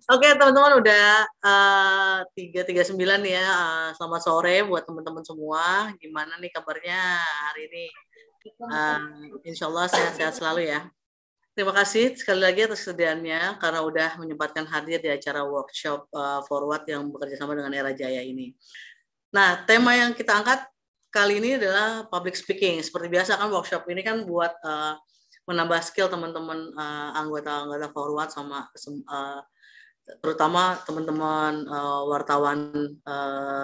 Oke, teman-teman udah 3:39 ya. Selamat sore buat teman-teman semua. Gimana nih kabarnya hari ini? Insya Allah sehat-sehat selalu ya. Terima kasih sekali lagi atas kesediaannya karena udah menyempatkan hadir di acara workshop Forward yang bekerja sama dengan Era Jaya ini. Nah, tema yang kita angkat kali ini adalah public speaking. Seperti biasa kan workshop ini kan buat menambah skill teman-teman anggota-anggota Forward sama terutama teman-teman wartawan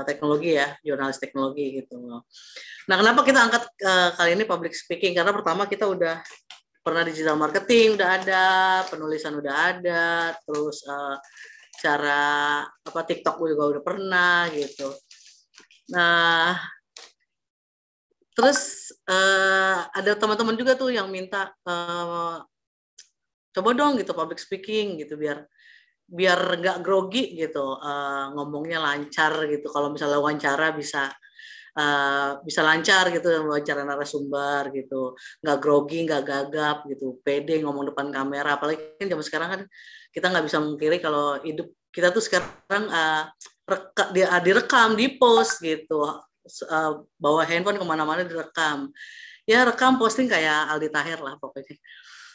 teknologi ya, jurnalis teknologi gitu. Nah, kenapa kita angkat kali ini public speaking? Karena pertama kita udah pernah digital marketing udah ada, penulisan udah ada, terus cara TikTok juga udah pernah gitu. Nah, terus ada teman-teman juga tuh yang minta coba dong gitu public speaking gitu biar nggak grogi gitu, ngomongnya lancar gitu. Kalau misalnya wawancara bisa lancar gitu wawancara narasumber gitu, nggak grogi, nggak gagap gitu, pede ngomong depan kamera. Apalagi kan zaman sekarang kan kita nggak bisa mengkiri kalau hidup kita tuh sekarang direkam, di post gitu, bawa handphone kemana-mana direkam. Ya rekam posting kayak Aldi Taher lah pokoknya.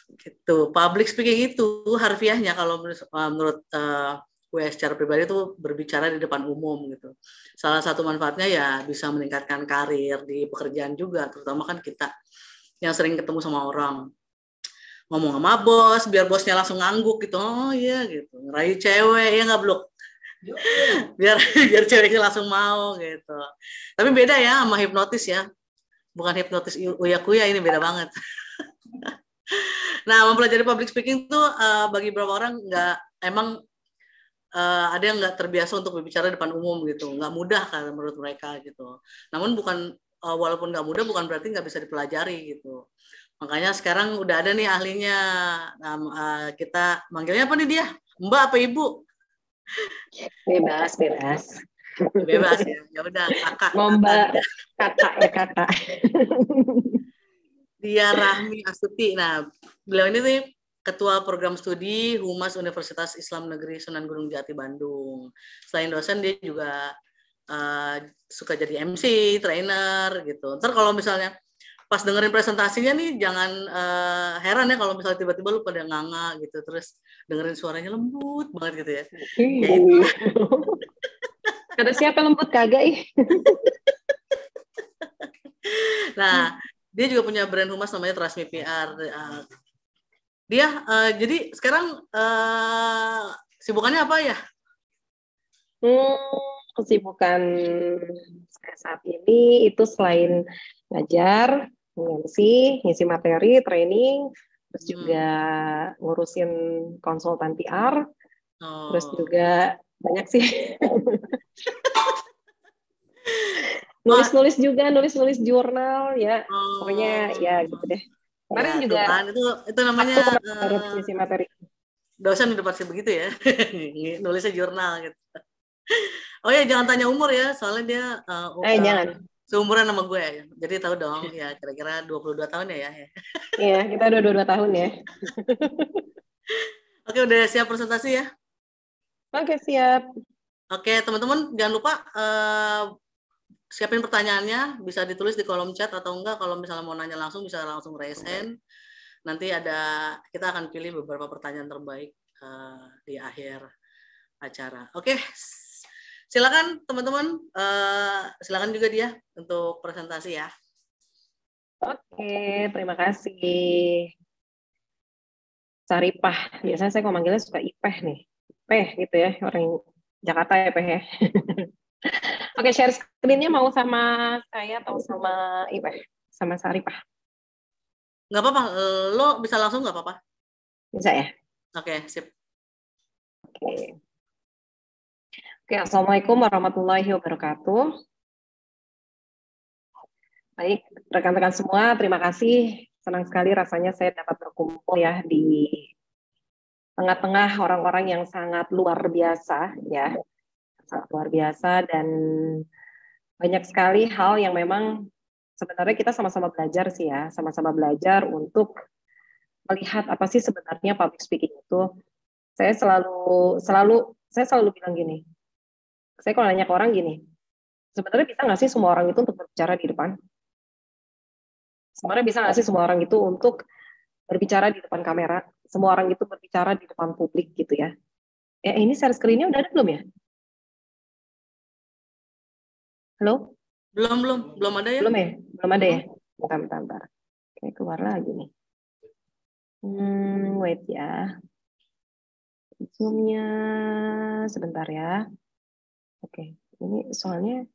Gitu. Public speaking itu harfiahnya kalau menurut gue secara pribadi itu berbicara di depan umum gitu. Salah satu manfaatnya ya bisa meningkatkan karir di pekerjaan juga, terutama kan kita yang sering ketemu sama orang. Ngomong sama bos, biar bosnya langsung ngangguk gitu. Oh iya gitu. Ngerayu cewek ya nggak blok. biar ceweknya langsung mau gitu. Tapi beda ya sama hipnotis ya. Bukan hipnotis uya-kuya, ini beda banget. Nah, mempelajari public speaking tuh bagi beberapa orang ada yang nggak terbiasa untuk berbicara depan umum gitu, nggak mudah kan menurut mereka gitu. Namun walaupun nggak mudah bukan berarti nggak bisa dipelajari gitu. Makanya sekarang udah ada nih ahlinya. Nah, kita manggilnya apa nih dia? Mbak apa Ibu? Bebas. Bebas ya. Ya udah kakak. Mbak, kakak ya kakak. Dia Rahmi Astuti. Nah, beliau ini nih Ketua Program Studi Humas Universitas Islam Negeri Sunan Gunung Jati Bandung. Selain dosen dia juga suka jadi MC, trainer gitu. Ntar kalau misalnya pas dengerin presentasinya nih jangan heran ya kalau misalnya tiba-tiba lu pada nganga gitu, terus dengerin suaranya lembut banget gitu ya. Ya itu. Kata siapa lembut kagak ih. Nah, dia juga punya brand humas namanya Trasmi PR. Dia jadi sekarang sibukannya apa ya? Kesibukan saya saat ini itu selain ngajar, ngisi materi, training, terus juga ngurusin konsultan PR, terus juga banyak sih. nulis jurnal ya, pokoknya ya gitu deh. Kemarin ya, juga kan, itu namanya ngisi materi. Dosen udah pasti begitu ya, nulisnya jurnal gitu. Oh ya, jangan tanya umur ya, soalnya dia jangan. Seumuran sama gue ya. Jadi tahu dong ya kira-kira 22 tahun ya. Iya, kita udah 22 tahun ya. Oke, udah siap presentasi ya? Oke, siap. Oke, teman-teman jangan lupa siapin pertanyaannya, bisa ditulis di kolom chat atau enggak kalau misalnya mau nanya langsung bisa langsung raise hand. Nanti kita akan pilih beberapa pertanyaan terbaik di akhir acara. Oke, silakan teman-teman, silakan juga dia untuk presentasi ya. Oke, terima kasih. Saripah, biasanya saya kalau manggilnya suka Ipeh nih. Ipeh gitu ya, orang Jakarta ya Ipeh ya. Oke, share screen-nya mau sama saya atau sama Ipeh? Sama Saripah? Nggak apa-apa, lo bisa langsung nggak apa-apa? Bisa ya? Oke, sip. Oke, Assalamualaikum warahmatullahi wabarakatuh. Baik, rekan-rekan semua, terima kasih. Senang sekali rasanya saya dapat berkumpul ya di tengah-tengah orang-orang yang sangat luar biasa ya. Sangat luar biasa dan banyak sekali hal yang memang sebenarnya kita sama-sama belajar sih ya, sama-sama belajar untuk melihat apa sih sebenarnya public speaking itu. Saya selalu bilang gini. Saya kalau nanya ke orang gini, sebenarnya bisa nggak sih semua orang itu untuk berbicara di depan? Sebenarnya bisa nggak sih semua orang itu untuk berbicara di depan kamera? Semua orang itu berbicara di depan publik gitu ya? Ini share screen-nya udah ada belum ya? Halo? Belum ada ya? Belum ya? Belum ada ya? Bentar. Oke, keluar lagi nih. Wait ya. Zoom-nya sebentar ya. Oke, ini soalnya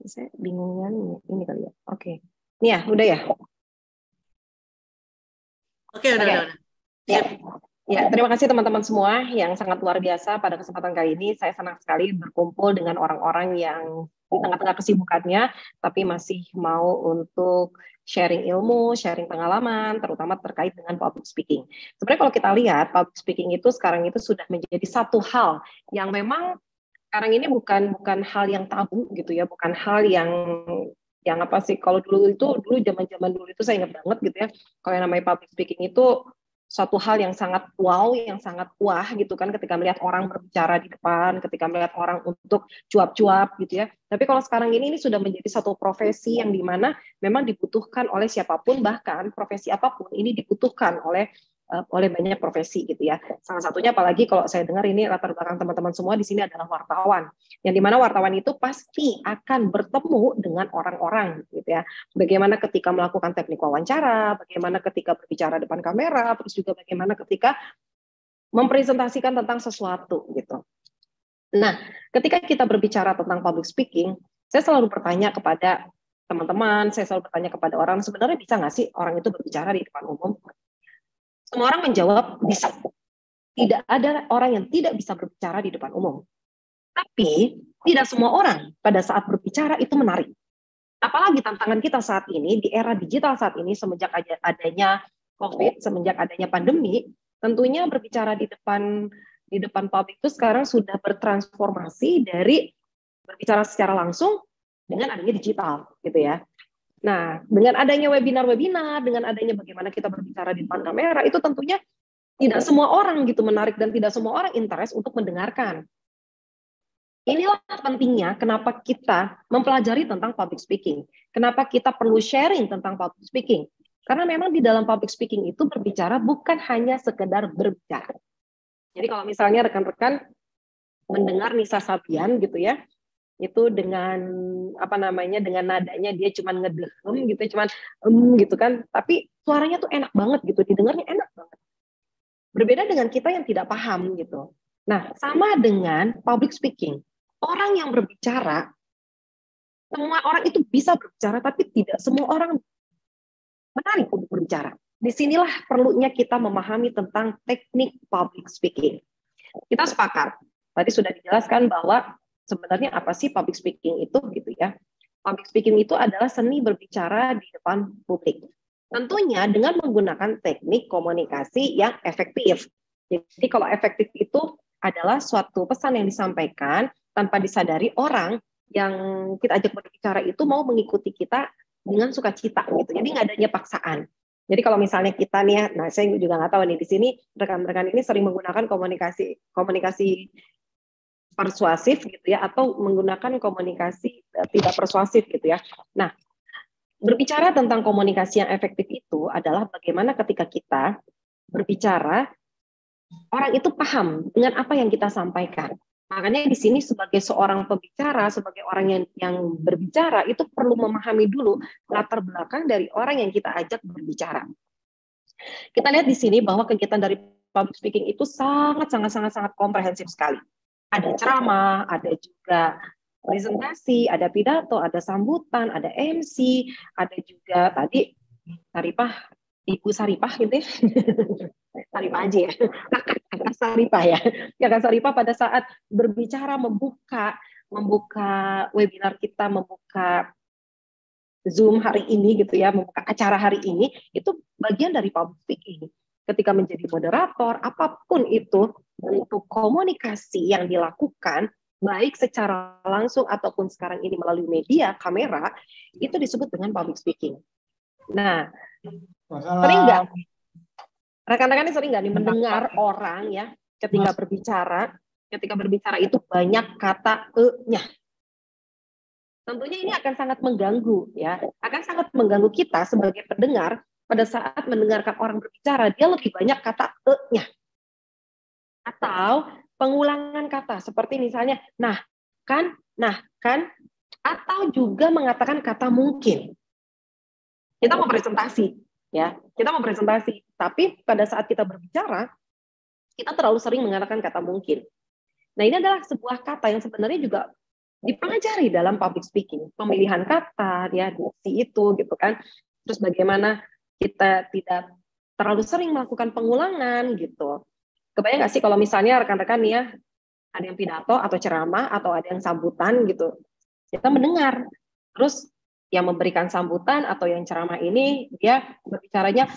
saya bingung ini kali ya. Oke. Nih ya, udah ya? Oke, udah. Ya. Ya, terima kasih teman-teman semua yang sangat luar biasa pada kesempatan kali ini. Saya senang sekali berkumpul dengan orang-orang yang di tengah-tengah kesibukannya, tapi masih mau untuk sharing ilmu, sharing pengalaman, terutama terkait dengan public speaking. Sebenarnya kalau kita lihat, public speaking itu sekarang itu sudah menjadi satu hal yang memang sekarang ini bukan hal yang tabu gitu ya, bukan hal yang apa sih, kalau dulu zaman-zaman dulu itu saya ingat banget gitu ya, kalau yang namanya public speaking itu suatu hal yang sangat wow, yang sangat wah gitu kan ketika melihat orang berbicara di depan, ketika melihat orang untuk cuap-cuap gitu ya. Tapi kalau sekarang ini sudah menjadi satu profesi yang dimana memang dibutuhkan oleh siapapun, bahkan profesi apapun ini dibutuhkan oleh banyak profesi gitu ya. Salah satunya apalagi kalau saya dengar ini latar belakang teman-teman semua di sini adalah wartawan. Yang dimana wartawan itu pasti akan bertemu dengan orang-orang gitu ya. Bagaimana ketika melakukan teknik wawancara, bagaimana ketika berbicara depan kamera, terus juga bagaimana ketika mempresentasikan tentang sesuatu gitu. Nah, ketika kita berbicara tentang public speaking, saya selalu bertanya kepada teman-teman, saya selalu bertanya kepada orang, sebenarnya bisa nggak sih orang itu berbicara di depan umum? Semua orang menjawab bisa. Tidak ada orang yang tidak bisa berbicara di depan umum. Tapi tidak semua orang pada saat berbicara itu menarik. Apalagi tantangan kita saat ini di era digital saat ini semenjak adanya COVID, semenjak adanya pandemi, tentunya berbicara di depan publik itu sekarang sudah bertransformasi dari berbicara secara langsung dengan adanya digital gitu ya. Nah, dengan adanya webinar-webinar, dengan adanya bagaimana kita berbicara di depan kamera, itu tentunya tidak semua orang gitu menarik dan tidak semua orang interest untuk mendengarkan. Inilah pentingnya kenapa kita mempelajari tentang public speaking. Kenapa kita perlu sharing tentang public speaking. Karena memang di dalam public speaking itu berbicara bukan hanya sekedar berbicara. Jadi kalau misalnya rekan-rekan mendengar Nisa Sabian gitu ya, itu dengan dengan nadanya dia cuman ngedehem gitu, cuman gitu kan, tapi suaranya tuh enak banget gitu, didengarnya enak banget. Berbeda dengan kita yang tidak paham gitu. Nah, sama dengan public speaking. Orang yang berbicara, semua orang itu bisa berbicara, tapi tidak semua orang menarik untuk berbicara. Disinilah perlunya kita memahami tentang teknik public speaking. Kita sepakat, tadi sudah dijelaskan bahwa sebenarnya apa sih public speaking itu gitu ya. Public speaking itu adalah seni berbicara di depan publik. Tentunya dengan menggunakan teknik komunikasi yang efektif. Jadi kalau efektif itu adalah suatu pesan yang disampaikan tanpa disadari orang yang kita ajak berbicara itu mau mengikuti kita dengan sukacita gitu. Jadi nggak adanya paksaan. Jadi kalau misalnya kita nih, nah saya juga nggak tahu nih di sini rekan-rekan ini sering menggunakan komunikasi persuasif gitu ya, atau menggunakan komunikasi tidak persuasif gitu ya. Nah, berbicara tentang komunikasi yang efektif itu adalah bagaimana ketika kita berbicara, orang itu paham dengan apa yang kita sampaikan. Makanya di sini sebagai seorang pembicara, sebagai orang yang berbicara, itu perlu memahami dulu latar belakang dari orang yang kita ajak berbicara. Kita lihat di sini bahwa kegiatan dari public speaking itu sangat komprehensif sekali. Ada ceramah, ada juga presentasi, ada pidato, ada sambutan, ada MC, ada juga tadi Ibu Saripah gitu ya. Saripah aja ya. Kakak Saripah ya. Kakak Saripah pada saat berbicara membuka webinar kita, membuka Zoom hari ini gitu ya, membuka acara hari ini, itu bagian dari public speaking. Ketika menjadi moderator, apapun itu bentuk komunikasi yang dilakukan, baik secara langsung ataupun sekarang ini melalui media, kamera, itu disebut dengan public speaking. Nah, sering nggak? Rekan-rekan ini sering nggak nih mendengar orang ya ketika berbicara itu banyak kata e-nya. Tentunya ini akan sangat mengganggu ya, akan sangat mengganggu kita sebagai pendengar pada saat mendengarkan orang berbicara, dia lebih banyak kata e-nya. Atau pengulangan kata seperti misalnya nah kan, atau juga mengatakan kata mungkin. Kita mau presentasi ya, tapi pada saat kita berbicara kita terlalu sering mengatakan kata mungkin. Nah, ini adalah sebuah kata yang sebenarnya juga dipelajari dalam public speaking, pemilihan kata ya, diksi itu gitu kan. Terus bagaimana kita tidak terlalu sering melakukan pengulangan gitu. Kebayang nggak sih kalau misalnya rekan-rekan nih ya, ada yang pidato atau ceramah atau ada yang sambutan gitu, kita mendengar, terus yang memberikan sambutan atau yang ceramah ini dia berbicaranya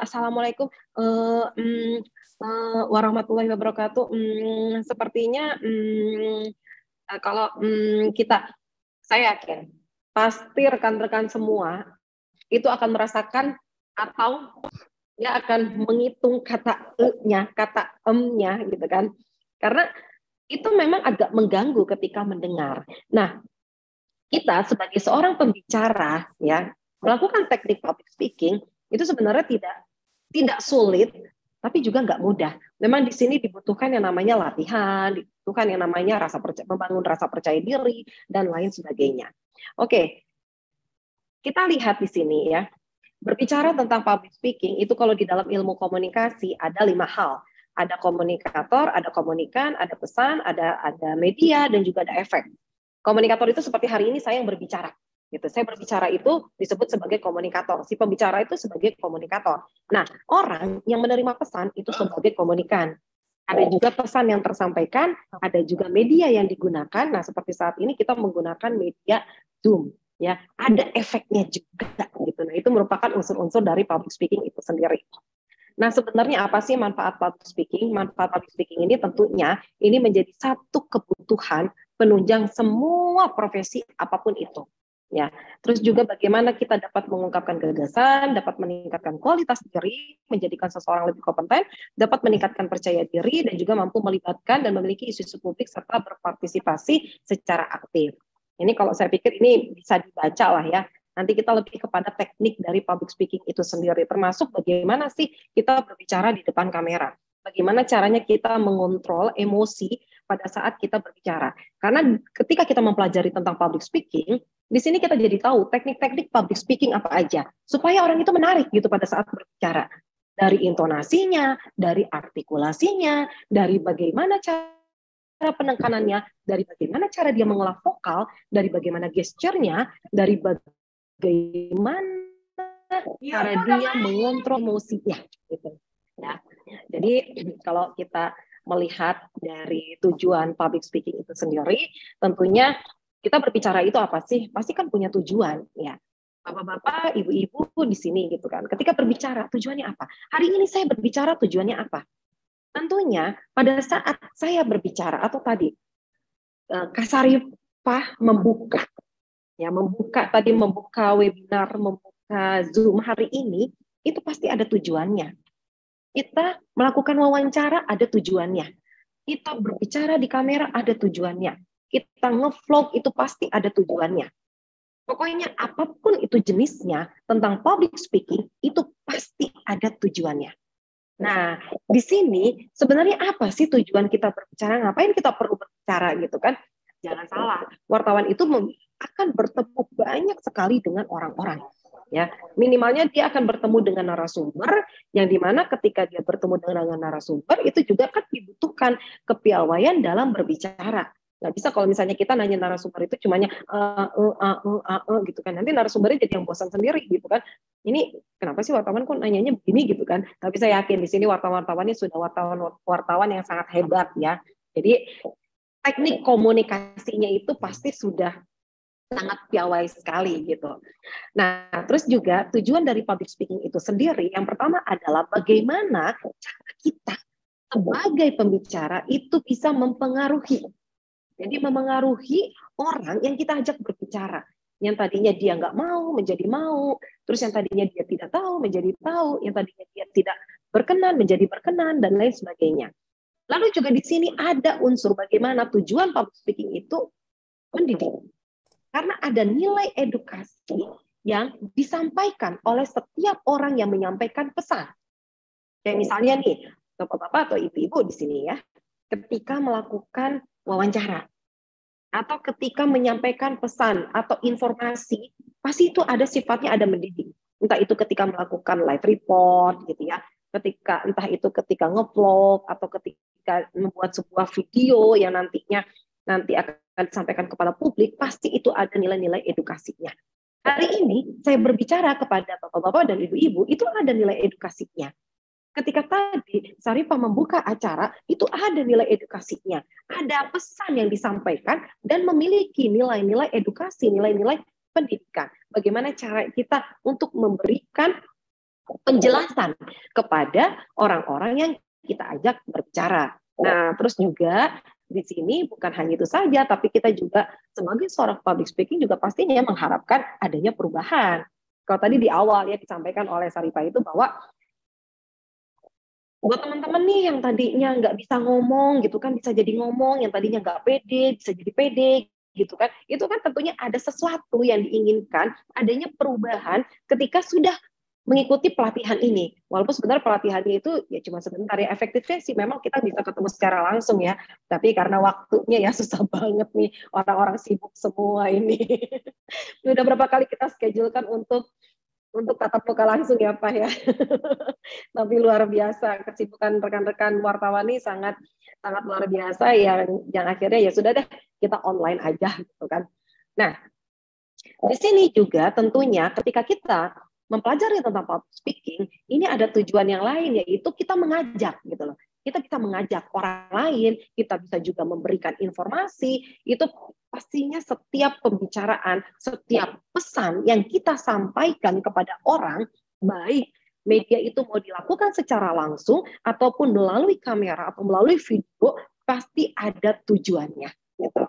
assalamualaikum warahmatullahi wabarakatuh, sepertinya kalau saya yakin pasti rekan-rekan semua itu akan merasakan atau dia akan menghitung kata e-nya, kata em-nya gitu kan. Karena itu memang agak mengganggu ketika mendengar. Nah, kita sebagai seorang pembicara ya, melakukan teknik public speaking itu sebenarnya tidak sulit, tapi juga nggak mudah. Memang di sini dibutuhkan yang namanya latihan, dibutuhkan yang namanya membangun rasa percaya diri dan lain sebagainya. Oke, kita lihat di sini ya. Berbicara tentang public speaking, itu kalau di dalam ilmu komunikasi ada 5 hal. Ada komunikator, ada komunikan, ada pesan, ada media, dan juga ada efek. Komunikator itu seperti hari ini saya yang berbicara. Gitu. Saya berbicara itu disebut sebagai komunikator. Si pembicara itu sebagai komunikator. Nah, orang yang menerima pesan itu sebagai komunikan. Ada juga pesan yang tersampaikan, ada juga media yang digunakan. Nah, seperti saat ini kita menggunakan media Zoom. Ya, ada efeknya juga gitu. Nah, itu merupakan unsur-unsur dari public speaking itu sendiri. Nah, sebenarnya apa sih manfaat public speaking? Manfaat public speaking ini tentunya ini menjadi satu kebutuhan penunjang semua profesi apapun itu. Ya, terus juga bagaimana kita dapat mengungkapkan gagasan, dapat meningkatkan kualitas diri, menjadikan seseorang lebih kompeten, dapat meningkatkan percaya diri dan juga mampu melibatkan dan memiliki isu-isu publik serta berpartisipasi secara aktif. Ini kalau saya pikir ini bisa dibaca lah ya. Nanti kita lebih kepada teknik dari public speaking itu sendiri, termasuk bagaimana sih kita berbicara di depan kamera. Bagaimana caranya kita mengontrol emosi pada saat kita berbicara. Karena ketika kita mempelajari tentang public speaking, di sini kita jadi tahu teknik-teknik public speaking apa aja, supaya orang itu menarik gitu pada saat berbicara. Dari intonasinya, dari artikulasinya, dari bagaimana cara penekanannya, dari bagaimana cara dia mengolah vokal, dari bagaimana gesturnya, dari bagaimana cara dia mengontrol emosinya. Gitu. Ya. Jadi kalau kita melihat dari tujuan public speaking itu sendiri, tentunya kita berbicara itu apa sih? Pasti kan punya tujuan, ya. Bapak-bapak, ibu-ibu di sini gitu kan. Ketika berbicara, tujuannya apa? Hari ini saya berbicara tujuannya apa? Tentunya pada saat saya berbicara atau tadi Kasarifah membuka webinar, membuka Zoom hari ini, itu pasti ada tujuannya. Kita melakukan wawancara ada tujuannya. Kita berbicara di kamera ada tujuannya. Kita nge-vlog itu pasti ada tujuannya. Pokoknya apapun itu jenisnya tentang public speaking itu pasti ada tujuannya. Nah, di sini sebenarnya apa sih tujuan kita berbicara? Ngapain kita perlu berbicara gitu kan? Jangan salah, wartawan itu akan bertemu banyak sekali dengan orang-orang. Ya, minimalnya dia akan bertemu dengan narasumber, yang dimana ketika dia bertemu dengan narasumber itu juga kan dibutuhkan kepiawaian dalam berbicara. Nggak bisa kalau misalnya kita nanya narasumber itu cumanya gitu kan, nanti narasumbernya jadi yang bosan sendiri gitu kan. Ini kenapa sih wartawan kok nanyanya begini gitu kan? Tapi saya yakin di sini wartawan-wartawannya sudah wartawan yang sangat hebat ya. Jadi teknik komunikasinya itu pasti sudah sangat piawai sekali gitu. Nah, terus juga tujuan dari public speaking itu sendiri yang pertama adalah bagaimana cara kita sebagai pembicara itu bisa mempengaruhi. Jadi mempengaruhi orang yang kita ajak berbicara. Yang tadinya dia nggak mau, menjadi mau. Terus yang tadinya dia tidak tahu, menjadi tahu. Yang tadinya dia tidak berkenan, menjadi berkenan, dan lain sebagainya. Lalu juga di sini ada unsur bagaimana tujuan public speaking itu mendidik. Karena ada nilai edukasi yang disampaikan oleh setiap orang yang menyampaikan pesan. Kayak misalnya nih, bapak-bapak atau ibu-ibu di sini ya, ketika melakukan wawancara, atau ketika menyampaikan pesan atau informasi, pasti itu ada sifatnya ada mendidik. Entah itu ketika melakukan live report gitu ya, entah itu ketika ngevlog atau ketika membuat sebuah video yang nanti akan disampaikan kepada publik, pasti itu ada nilai-nilai edukasinya. Hari ini saya berbicara kepada bapak-bapak dan ibu-ibu, itu ada nilai edukasinya. Ketika tadi Sarifah membuka acara, itu ada nilai edukasinya. Ada pesan yang disampaikan dan memiliki nilai-nilai edukasi, nilai-nilai pendidikan. Bagaimana cara kita untuk memberikan penjelasan kepada orang-orang yang kita ajak berbicara. Nah, terus juga di sini bukan hanya itu saja, tapi kita juga sebagai seorang public speaking juga pastinya mengharapkan adanya perubahan. Kalau tadi di awal ya disampaikan oleh Sarifah itu bahwa buat teman-teman nih yang tadinya nggak bisa ngomong gitu kan, bisa jadi ngomong, yang tadinya nggak pede, bisa jadi pede gitu kan. Itu kan tentunya ada sesuatu yang diinginkan, adanya perubahan ketika sudah mengikuti pelatihan ini. Walaupun sebenarnya pelatihannya itu ya cuma sebentar ya, efektifnya sih memang kita bisa ketemu secara langsung ya. Tapi karena waktunya ya susah banget nih, orang-orang sibuk semua ini. Udah berapa kali kita schedulekan untuk tatap muka langsung ya Pak ya. Tapi luar biasa, kesibukan rekan-rekan wartawan ini sangat sangat luar biasa yang akhirnya ya sudah deh kita online aja gitu kan. Nah, di sini juga tentunya ketika kita mempelajari tentang public speaking, ini ada tujuan yang lain, yaitu kita mengajak gitu loh. Kita bisa mengajak orang lain, kita bisa juga memberikan informasi, itu pastinya setiap pembicaraan, setiap pesan yang kita sampaikan kepada orang, baik media itu mau dilakukan secara langsung, ataupun melalui kamera, atau melalui video, pasti ada tujuannya. Gitu.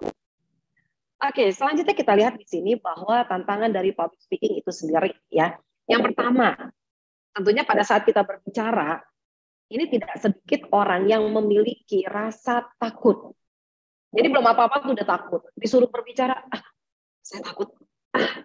Oke, selanjutnya kita lihat di sini bahwa tantangan dari public speaking itu sendiri ya. Yang pertama, tentunya pada saat kita berbicara, ini tidak sedikit orang yang memiliki rasa takut. Jadi belum apa-apa sudah takut. Disuruh berbicara, saya takut.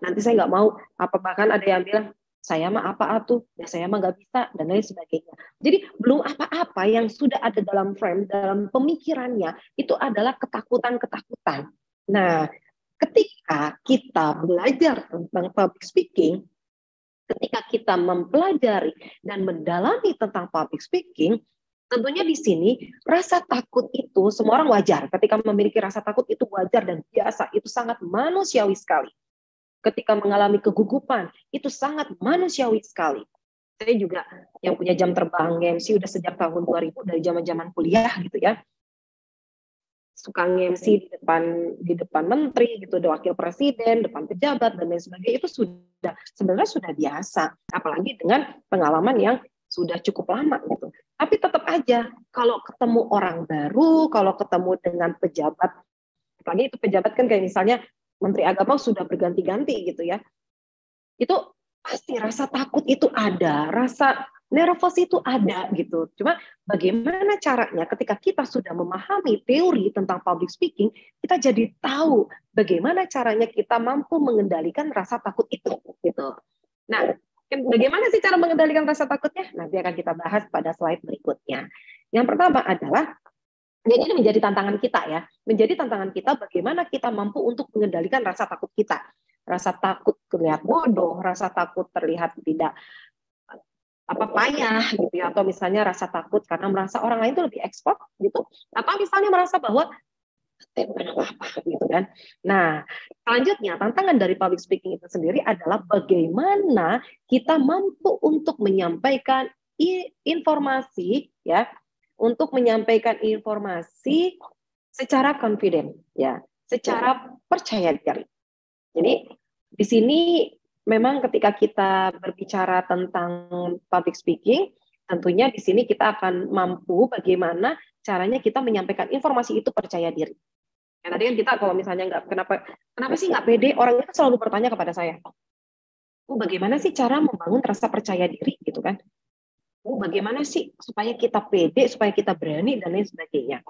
Nanti saya nggak mau. Apa bahkan ada yang bilang, saya mah apa tuh? Ya saya mah nggak bisa dan lain sebagainya. Jadi belum apa-apa yang sudah ada dalam frame, dalam pemikirannya itu adalah ketakutan-ketakutan. Nah, ketika kita belajar tentang public speaking, ketika kita mempelajari dan mendalami tentang public speaking, tentunya di sini rasa takut itu semua orang wajar. Ketika memiliki rasa takut itu wajar dan biasa, itu sangat manusiawi sekali. Ketika mengalami kegugupan, itu sangat manusiawi sekali. Saya juga yang punya jam terbang MC udah sejak tahun 2000 dari zaman-zaman kuliah gitu ya. Suka MC di depan menteri gitu, wakil presiden, depan pejabat dan lain sebagainya, itu sebenarnya sudah biasa, apalagi dengan pengalaman yang sudah cukup lama gitu. Tapi tetap aja kalau ketemu orang baru, kalau ketemu dengan pejabat, apalagi itu pejabat kan kayak misalnya menteri agama sudah berganti-ganti gitu ya, itu pasti rasa takut itu ada, rasa nervous itu ada gitu. Cuma bagaimana caranya ketika kita sudah memahami teori tentang public speaking, kita jadi tahu bagaimana caranya kita mampu mengendalikan rasa takut itu gitu. Nah, bagaimana sih cara mengendalikan rasa takutnya? Nanti akan kita bahas pada slide berikutnya. Yang pertama adalah, dan ini menjadi tantangan kita ya, menjadi tantangan kita bagaimana kita mampu untuk mengendalikan rasa takut kita. Rasa takut terlihat bodoh, rasa takut terlihat tidak payah gitu ya, atau misalnya rasa takut karena merasa orang lain itu lebih ekspor gitu, atau misalnya merasa bahwa bukan apa-apa gitu kan. Nah, selanjutnya tantangan dari public speaking itu sendiri adalah bagaimana kita mampu untuk menyampaikan informasi ya, untuk menyampaikan informasi secara confident ya, secara percaya diri. Jadi di sini memang ketika kita berbicara tentang public speaking, tentunya di sini kita akan mampu bagaimana caranya kita menyampaikan informasi itu percaya diri. Ya, tadi kan kita kalau misalnya kenapa sih nggak pede, orang itu selalu bertanya kepada saya, bagaimana sih cara membangun rasa percaya diri gitu kan? bagaimana sih supaya kita pede, supaya kita berani, dan lain sebagainya.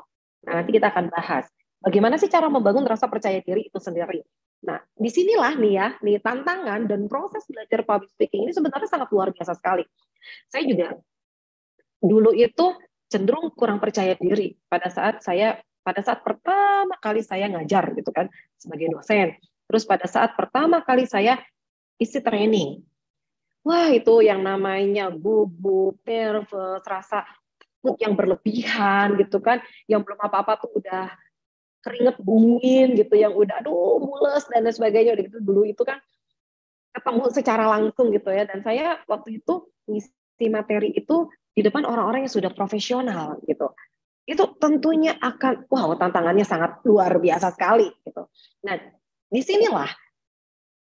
Nah, nanti kita akan bahas. Bagaimana sih cara membangun rasa percaya diri itu sendiri. Nah, disinilah nih ya, nih tantangan dan proses belajar public speaking ini sebenarnya sangat luar biasa sekali. Saya juga dulu itu cenderung kurang percaya diri pada saat pertama kali saya ngajar gitu kan sebagai dosen. Terus pada saat pertama kali saya isi training. Wah, itu yang namanya gugup, nervous, rasa takut yang berlebihan gitu kan, yang belum apa-apa tuh udah keringet dingin gitu, yang udah aduh mules dan lain sebagainya. Udah gitu dulu itu kan ketemu secara langsung gitu ya, dan saya waktu itu ngisi materi itu di depan orang-orang yang sudah profesional gitu. Itu tentunya akan, wow, tantangannya sangat luar biasa sekali gitu. Nah, disinilah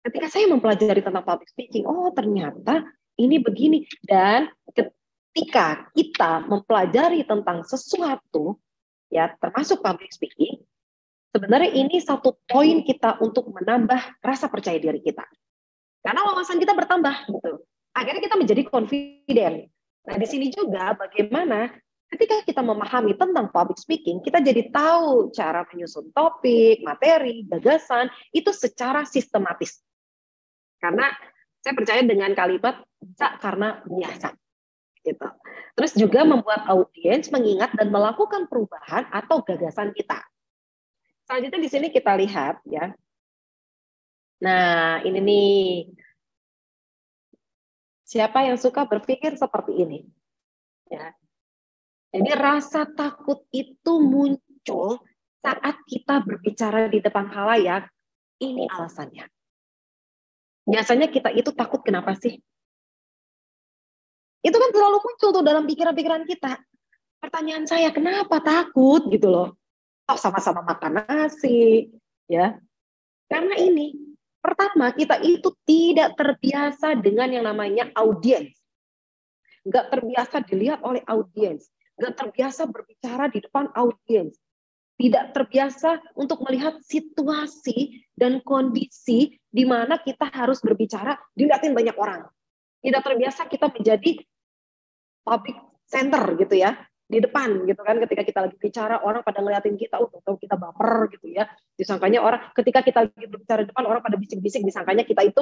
ketika saya mempelajari tentang public speaking, oh ternyata ini begini. Dan ketika kita mempelajari tentang sesuatu, ya termasuk public speaking, sebenarnya ini satu poin kita untuk menambah rasa percaya diri kita. Karena wawasan kita bertambah, gitu. Akhirnya kita menjadi confident. Nah, di sini juga bagaimana ketika kita memahami tentang public speaking, kita jadi tahu cara menyusun topik, materi, gagasan, itu secara sistematis. Karena saya percaya dengan kalimat bisa karena biasa. Gitu. Terus juga membuat audiens mengingat dan melakukan perubahan atau gagasan kita. Selanjutnya di sini kita lihat ya. Nah, ini nih. Siapa yang suka berpikir seperti ini? Ya. Jadi rasa takut itu muncul saat kita berbicara di depan khalayak. Ini alasannya. Biasanya kita itu takut kenapa sih? Itu kan selalu muncul tuh dalam pikiran-pikiran kita. Pertanyaan saya, kenapa takut gitu loh? Oh, sama-sama makan nasi, ya. Karena ini, pertama kita itu tidak terbiasa dengan yang namanya audiens. Nggak terbiasa dilihat oleh audiens. Nggak terbiasa berbicara di depan audiens. Tidak terbiasa untuk melihat situasi dan kondisi di mana kita harus berbicara dilihatin banyak orang. Tidak terbiasa kita menjadi public center gitu ya, di depan gitu kan, ketika kita lagi bicara orang pada ngeliatin kita, tahu kita baper gitu ya, disangkanya orang ketika kita lagi berbicara di depan orang pada bisik-bisik, disangkanya kita itu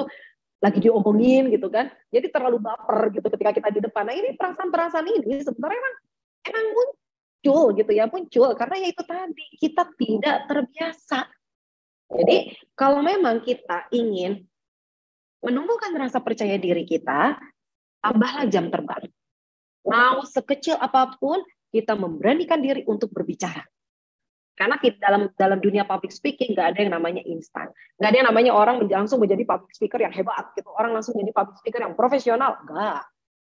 lagi diomongin gitu kan, jadi terlalu baper gitu ketika kita di depan. Nah, ini perasaan-perasaan ini sebenarnya emang muncul gitu ya, muncul karena ya itu tadi kita tidak terbiasa. Jadi kalau memang kita ingin menumbuhkan rasa percaya diri kita, tambahlah jam terbang. Mau sekecil apapun, kita memberanikan diri untuk berbicara. Karena dalam dunia public speaking nggak ada yang namanya instan. Nggak ada yang namanya orang langsung menjadi public speaker yang hebat gitu. Orang langsung menjadi public speaker yang profesional. Nggak.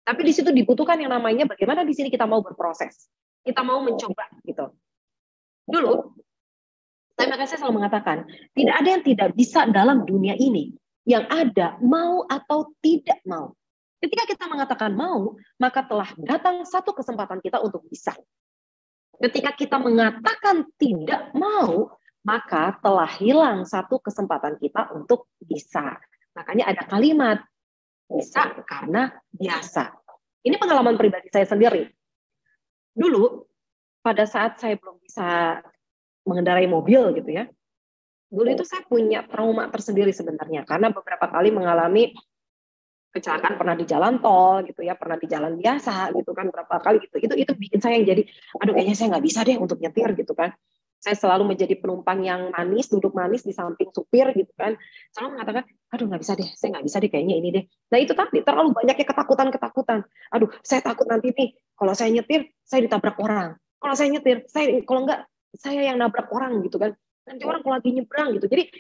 Tapi di situ dibutuhkan yang namanya bagaimana di sini kita mau berproses. Kita mau mencoba gitu. Dulu, saya selalu mengatakan, tidak ada yang tidak bisa dalam dunia ini. Yang ada mau atau tidak mau. Ketika kita mengatakan mau, maka telah datang satu kesempatan kita untuk bisa. Ketika kita mengatakan tidak mau, maka telah hilang satu kesempatan kita untuk bisa. Makanya ada kalimat, bisa karena biasa. Ini pengalaman pribadi saya sendiri. Dulu, pada saat saya belum bisa mengendarai mobil gitu ya, dulu itu saya punya trauma tersendiri sebenarnya, karena beberapa kali mengalami kecelakaan, pernah di jalan tol gitu ya, pernah di jalan biasa gitu kan, berapa kali gitu. Itu bikin saya yang jadi, aduh kayaknya saya nggak bisa deh untuk nyetir gitu kan. Saya selalu menjadi penumpang yang manis, duduk manis di samping supir gitu kan. Selalu mengatakan, aduh nggak bisa deh, saya nggak bisa deh kayaknya ini deh. Nah itu tadi terlalu banyaknya ketakutan. Aduh, saya takut nanti nih kalau saya nyetir, saya ditabrak orang. Kalau saya nyetir, kalau nggak saya yang nabrak orang gitu kan. Nanti orang kalau lagi nyebrang gitu. Jadi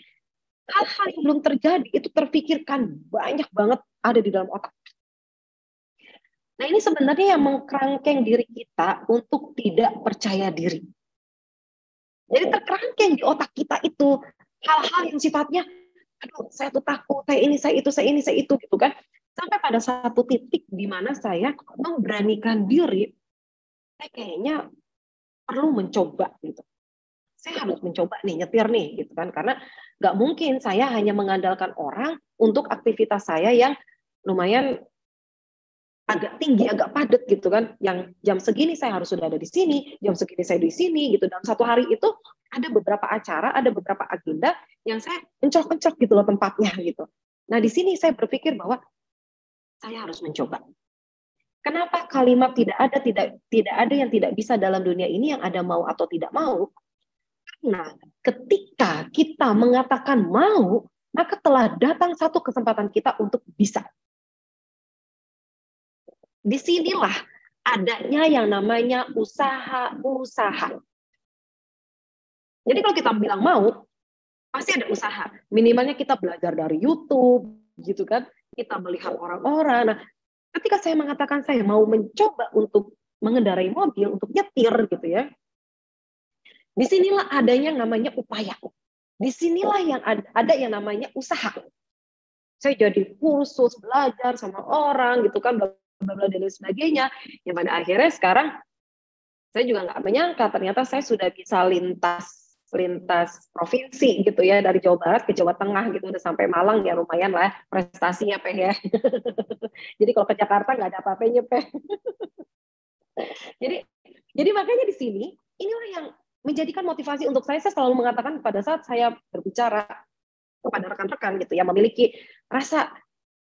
hal-hal yang belum terjadi itu terpikirkan banyak banget ada di dalam otak. Nah ini sebenarnya yang mengkerangkeng diri kita untuk tidak percaya diri. Jadi terkerangkeng di otak kita itu hal-hal yang sifatnya, aduh saya tuh takut, saya ini, saya itu gitu kan. Sampai pada satu titik di mana saya memberanikan diri, saya kayaknya perlu mencoba gitu. Saya harus mencoba nih nyetir nih gitu kan, karena nggak mungkin saya hanya mengandalkan orang untuk aktivitas saya yang lumayan agak tinggi, agak padat gitu kan, yang jam segini saya harus sudah ada di sini, jam segini saya di sini gitu. Dalam satu hari itu ada beberapa acara, ada beberapa agenda yang saya encok-encok gitu loh tempatnya gitu. Nah di sini saya berpikir bahwa saya harus mencoba. Kenapa kalimat tidak ada yang tidak bisa dalam dunia ini, yang ada mau atau tidak mau? Karena ketika kita mengatakan mau, maka telah datang satu kesempatan kita untuk bisa. Disinilah adanya yang namanya usaha-usaha. Jadi kalau kita bilang mau, pasti ada usaha. Minimalnya kita belajar dari YouTube, gitu kan? Kita melihat orang-orang. Nah, ketika saya mengatakan saya mau mencoba untuk mengendarai mobil, untuk nyetir gitu ya, disinilah adanya yang namanya upaya. Disinilah yang ada yang namanya usaha. Saya jadi kursus, belajar sama orang gitu kan, bla bla dan lain sebagainya. Yang pada akhirnya sekarang saya juga nggak menyangka ternyata saya sudah bisa lintas provinsi gitu ya, dari Jawa Barat ke Jawa Tengah gitu, udah sampai Malang ya, lumayan lah prestasinya Peh ya. Jadi kalau ke Jakarta nggak ada apa-apanya Peh. Jadi makanya di sini inilah yang menjadikan motivasi untuk saya selalu mengatakan pada saat saya berbicara kepada rekan-rekan gitu ya, memiliki rasa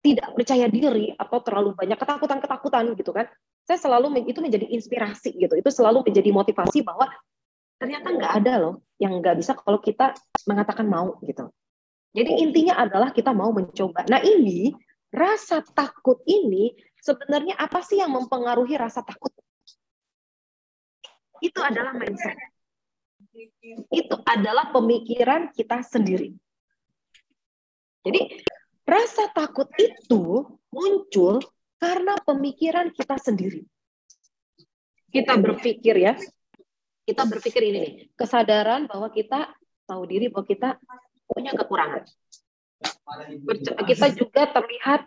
tidak percaya diri atau terlalu banyak ketakutan gitu kan, saya selalu itu menjadi inspirasi gitu, itu selalu menjadi motivasi bahwa ternyata nggak ada loh yang nggak bisa kalau kita mengatakan mau gitu. Jadi intinya adalah kita mau mencoba. Nah ini rasa takut ini sebenarnya apa sih yang mempengaruhi rasa takut? Itu adalah mindset. Itu adalah pemikiran kita sendiri. Jadi rasa takut itu muncul karena pemikiran kita sendiri. Kita berpikir ya, kita berpikir ini nih, kesadaran bahwa kita tahu diri bahwa kita punya kekurangan. Kita juga terlihat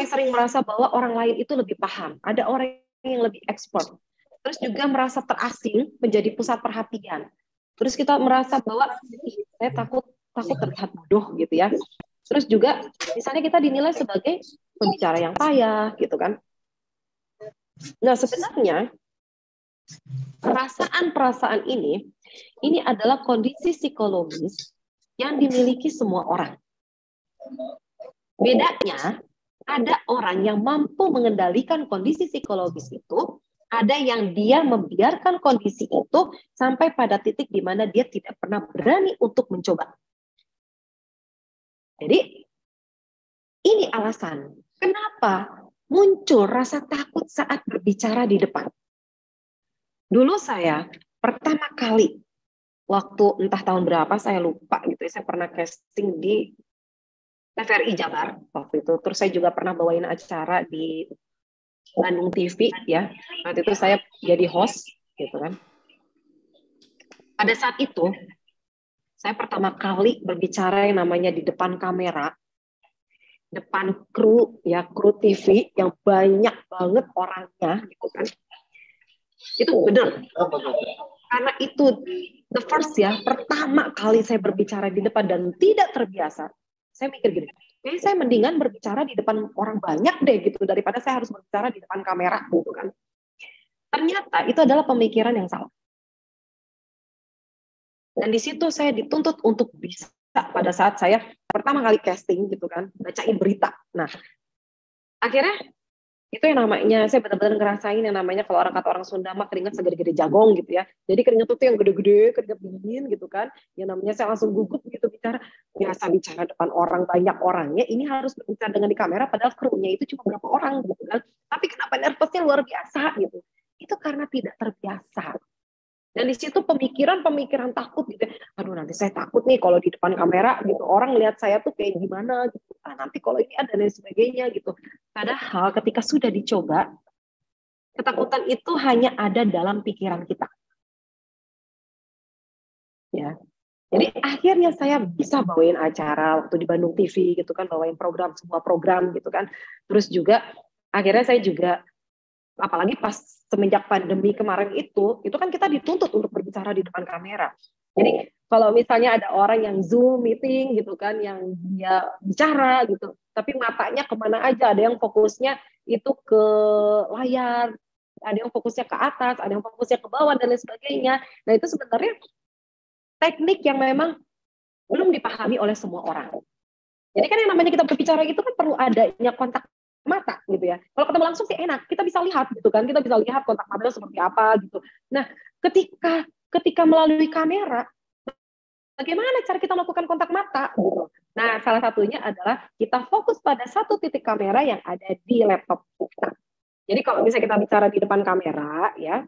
sering merasa bahwa orang lain itu lebih paham, ada orang yang lebih ekspor. Terus juga merasa terasing, menjadi pusat perhatian. Terus kita merasa bahwa saya takut terlihat bodoh gitu ya. Terus juga misalnya kita dinilai sebagai pembicara yang payah gitu kan. Nah sebenarnya perasaan-perasaan ini adalah kondisi psikologis yang dimiliki semua orang. Bedanya, ada orang yang mampu mengendalikan kondisi psikologis itu, ada yang dia membiarkan kondisi itu sampai pada titik di mana dia tidak pernah berani untuk mencoba. Jadi, ini alasan kenapa muncul rasa takut saat berbicara di depan. Dulu saya pertama kali waktu entah tahun berapa saya lupa gitu, saya pernah casting di TVRI Jabar waktu itu. Terus saya juga pernah bawain acara di Bandung TV ya. Waktu itu saya jadi host gitu kan. Pada saat itu saya pertama kali berbicara yang namanya di depan kamera, depan kru ya, kru TV yang banyak banget orangnya gitu kan. Itu benar. Karena itu the first ya, pertama kali saya berbicara di depan dan tidak terbiasa. Saya mikir gini, saya mendingan berbicara di depan orang banyak deh gitu daripada saya harus berbicara di depan kamera gitu kan. Ternyata itu adalah pemikiran yang salah. Dan di situ saya dituntut untuk bisa pada saat saya pertama kali casting gitu kan, bacain berita. Nah, akhirnya itu yang namanya, saya benar-benar ngerasain yang namanya kalau orang Sunda mah keringat segede-gede jagong gitu ya. Jadi keringat itu yang gede-gede, keringat dingin gitu kan. Yang namanya saya langsung gugup gitu bicara. Biasa bicara depan orang, banyak orangnya, ini harus berbicara dengan di kamera padahal krunya itu cuma berapa orang gitu kan. Tapi kenapa nervousnya luar biasa gitu. Itu karena tidak terbiasa. Dan di situ pemikiran takut gitu. Aduh nanti saya takut nih kalau di depan kamera gitu. Orang lihat saya tuh kayak gimana gitu. Nanti kalau ini ada dan sebagainya gitu. Padahal ketika sudah dicoba, ketakutan itu hanya ada dalam pikiran kita. Ya. Jadi akhirnya saya bisa bawain acara waktu di Bandung TV gitu kan, bawain sebuah program gitu kan. Terus juga akhirnya saya juga, apalagi pas semenjak pandemi kemarin itu kan kita dituntut untuk berbicara di depan kamera. Jadi kalau misalnya ada orang yang Zoom meeting gitu kan, yang dia bicara gitu, tapi matanya kemana aja, ada yang fokusnya itu ke layar, ada yang fokusnya ke atas, ada yang fokusnya ke bawah, dan lain sebagainya. Nah, itu sebenarnya teknik yang memang belum dipahami oleh semua orang. Jadi kan yang namanya kita berbicara itu kan perlu adanya kontak mata gitu ya. Kalau ketemu langsung sih enak, kita bisa lihat gitu kan, kita bisa lihat kontak matanya seperti apa gitu. Nah, ketika melalui kamera, bagaimana cara kita melakukan kontak mata gitu. Nah, salah satunya adalah kita fokus pada satu titik kamera yang ada di laptop kita. Jadi kalau misalnya kita bicara di depan kamera ya,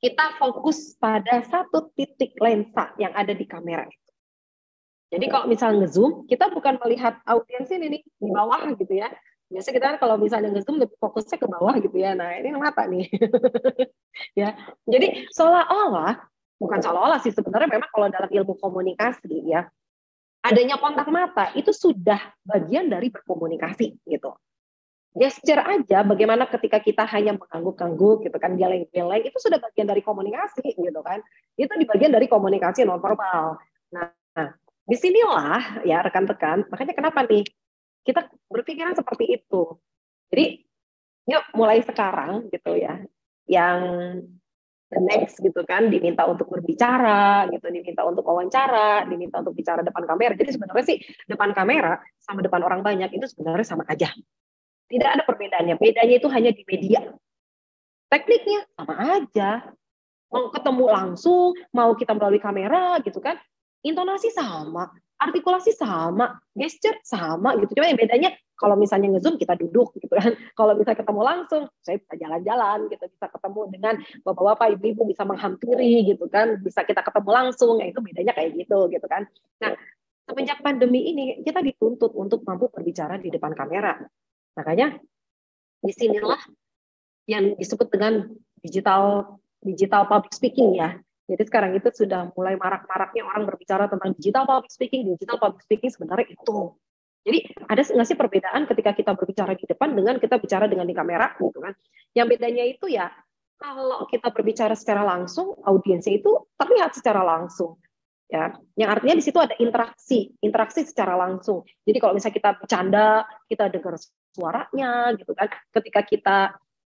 kita fokus pada satu titik lensa yang ada di kamera. Jadi kalau misalnya nge-zoom, kita bukan melihat audiens ini nih di bawah gitu ya. Biasa kita kan kalau misalnya nge-zoom lebih fokusnya ke bawah gitu ya. Nah, ini mata nih. Ya. Jadi seolah-olah, bukan seolah-olah sih, sebenarnya memang kalau dalam ilmu komunikasi ya, adanya kontak mata itu sudah bagian dari berkomunikasi gitu. Gesture aja, bagaimana ketika kita hanya mengangguk-angguk gitu kan, geleng-geleng, itu sudah bagian dari komunikasi gitu kan. Itu di bagian dari komunikasi nonverbal. Nah, disinilah ya rekan-rekan, makanya kenapa nih kita berpikiran seperti itu. Jadi yuk mulai sekarang gitu ya, yang the next gitu kan, diminta untuk berbicara gitu, diminta untuk wawancara, diminta untuk bicara depan kamera. Jadi sebenarnya sih depan kamera sama depan orang banyak itu sebenarnya sama aja. Tidak ada perbedaannya. Bedanya itu hanya di media. Tekniknya sama aja. Mau ketemu langsung, mau kita melalui kamera gitu kan, intonasi sama, artikulasi sama, gesture sama gitu. Cuma yang bedanya kalau misalnya nge-zoom kita duduk gitu kan. Kalau bisa ketemu langsung, saya bisa jalan-jalan gitu, bisa ketemu dengan bapak-bapak, ibu-ibu, bisa menghampiri gitu kan, bisa kita ketemu langsung, ya itu bedanya kayak gitu kan. Nah, semenjak pandemi ini kita dituntut untuk mampu berbicara di depan kamera. Makanya disinilah yang disebut dengan digital public speaking ya. Jadi sekarang itu sudah mulai marak-maraknya orang berbicara tentang digital public speaking. Digital public speaking sebenarnya itu. Jadi ada nggak sih perbedaan ketika kita berbicara di depan dengan kita bicara dengan di kamera gitu kan? Yang bedanya itu ya kalau kita berbicara secara langsung, audiensnya itu terlihat secara langsung. Ya, yang artinya di situ ada interaksi secara langsung. Jadi kalau misalnya kita bercanda, kita dengar suaranya gitu kan.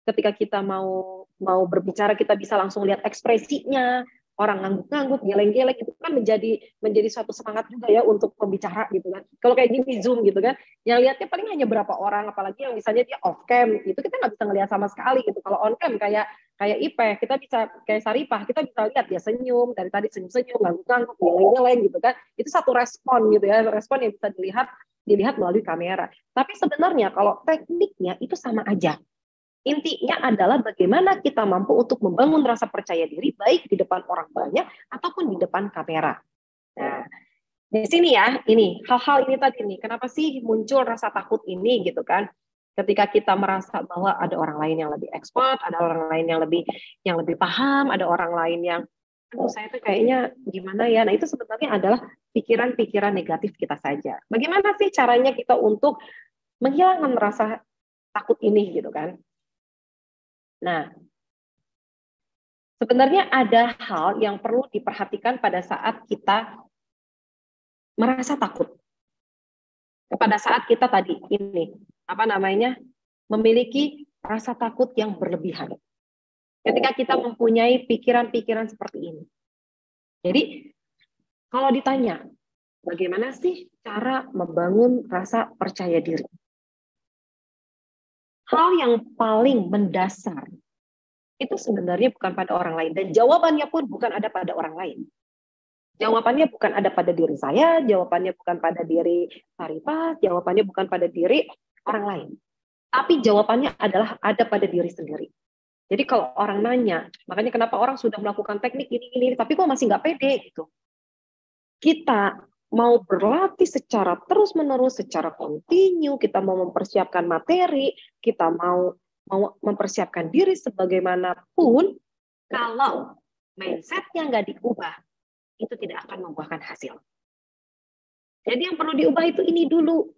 Ketika kita mau berbicara, kita bisa langsung lihat ekspresinya. Orang ngangguk-ngangguk, geleng-geleng itu kan menjadi suatu semangat juga ya untuk pembicara gitu kan. Kalau kayak gini Zoom gitu kan, yang lihatnya paling hanya berapa orang, apalagi yang misalnya dia off cam, itu kita nggak bisa ngelihat sama sekali gitu. Kalau on cam kayak Ipe, kita bisa kayak Saripah, kita bisa lihat dia senyum, dari tadi senyum-senyum, ngangguk-ngangguk, geleng-geleng gitu kan. Itu satu respon gitu ya, respon yang bisa dilihat melalui kamera. Tapi sebenarnya kalau tekniknya itu sama aja. Intinya adalah bagaimana kita mampu untuk membangun rasa percaya diri baik di depan orang banyak ataupun di depan kamera. Nah, di sini ya, ini hal-hal ini tadi nih, kenapa sih muncul rasa takut ini gitu kan? Ketika kita merasa bahwa ada orang lain yang lebih expert, ada orang lain yang lebih paham, ada orang lain yang aduh saya tuh kayaknya gimana ya. Nah, itu sebenarnya adalah pikiran-pikiran negatif kita saja. Bagaimana sih caranya kita untuk menghilangkan rasa takut ini gitu kan? Nah, sebenarnya ada hal yang perlu diperhatikan pada saat kita merasa takut. Pada saat kita tadi ini, memiliki rasa takut yang berlebihan. Ketika kita mempunyai pikiran-pikiran seperti ini. Jadi, kalau ditanya, bagaimana sih cara membangun rasa percaya diri? Hal yang paling mendasar itu sebenarnya bukan pada orang lain. Dan jawabannya pun bukan ada pada orang lain. Jawabannya bukan ada pada diri saya, jawabannya bukan pada diri Saripah, jawabannya bukan pada diri orang lain. Tapi jawabannya adalah ada pada diri sendiri. Jadi kalau orang nanya, makanya kenapa orang sudah melakukan teknik ini, tapi kok masih nggak pede gitu. Kita mau berlatih secara terus-menerus, secara kontinu, kita mau mempersiapkan materi, kita mau mempersiapkan diri sebagaimanapun, kalau mindset-nya nggak diubah, itu tidak akan membuahkan hasil. Jadi yang perlu diubah itu ini dulu.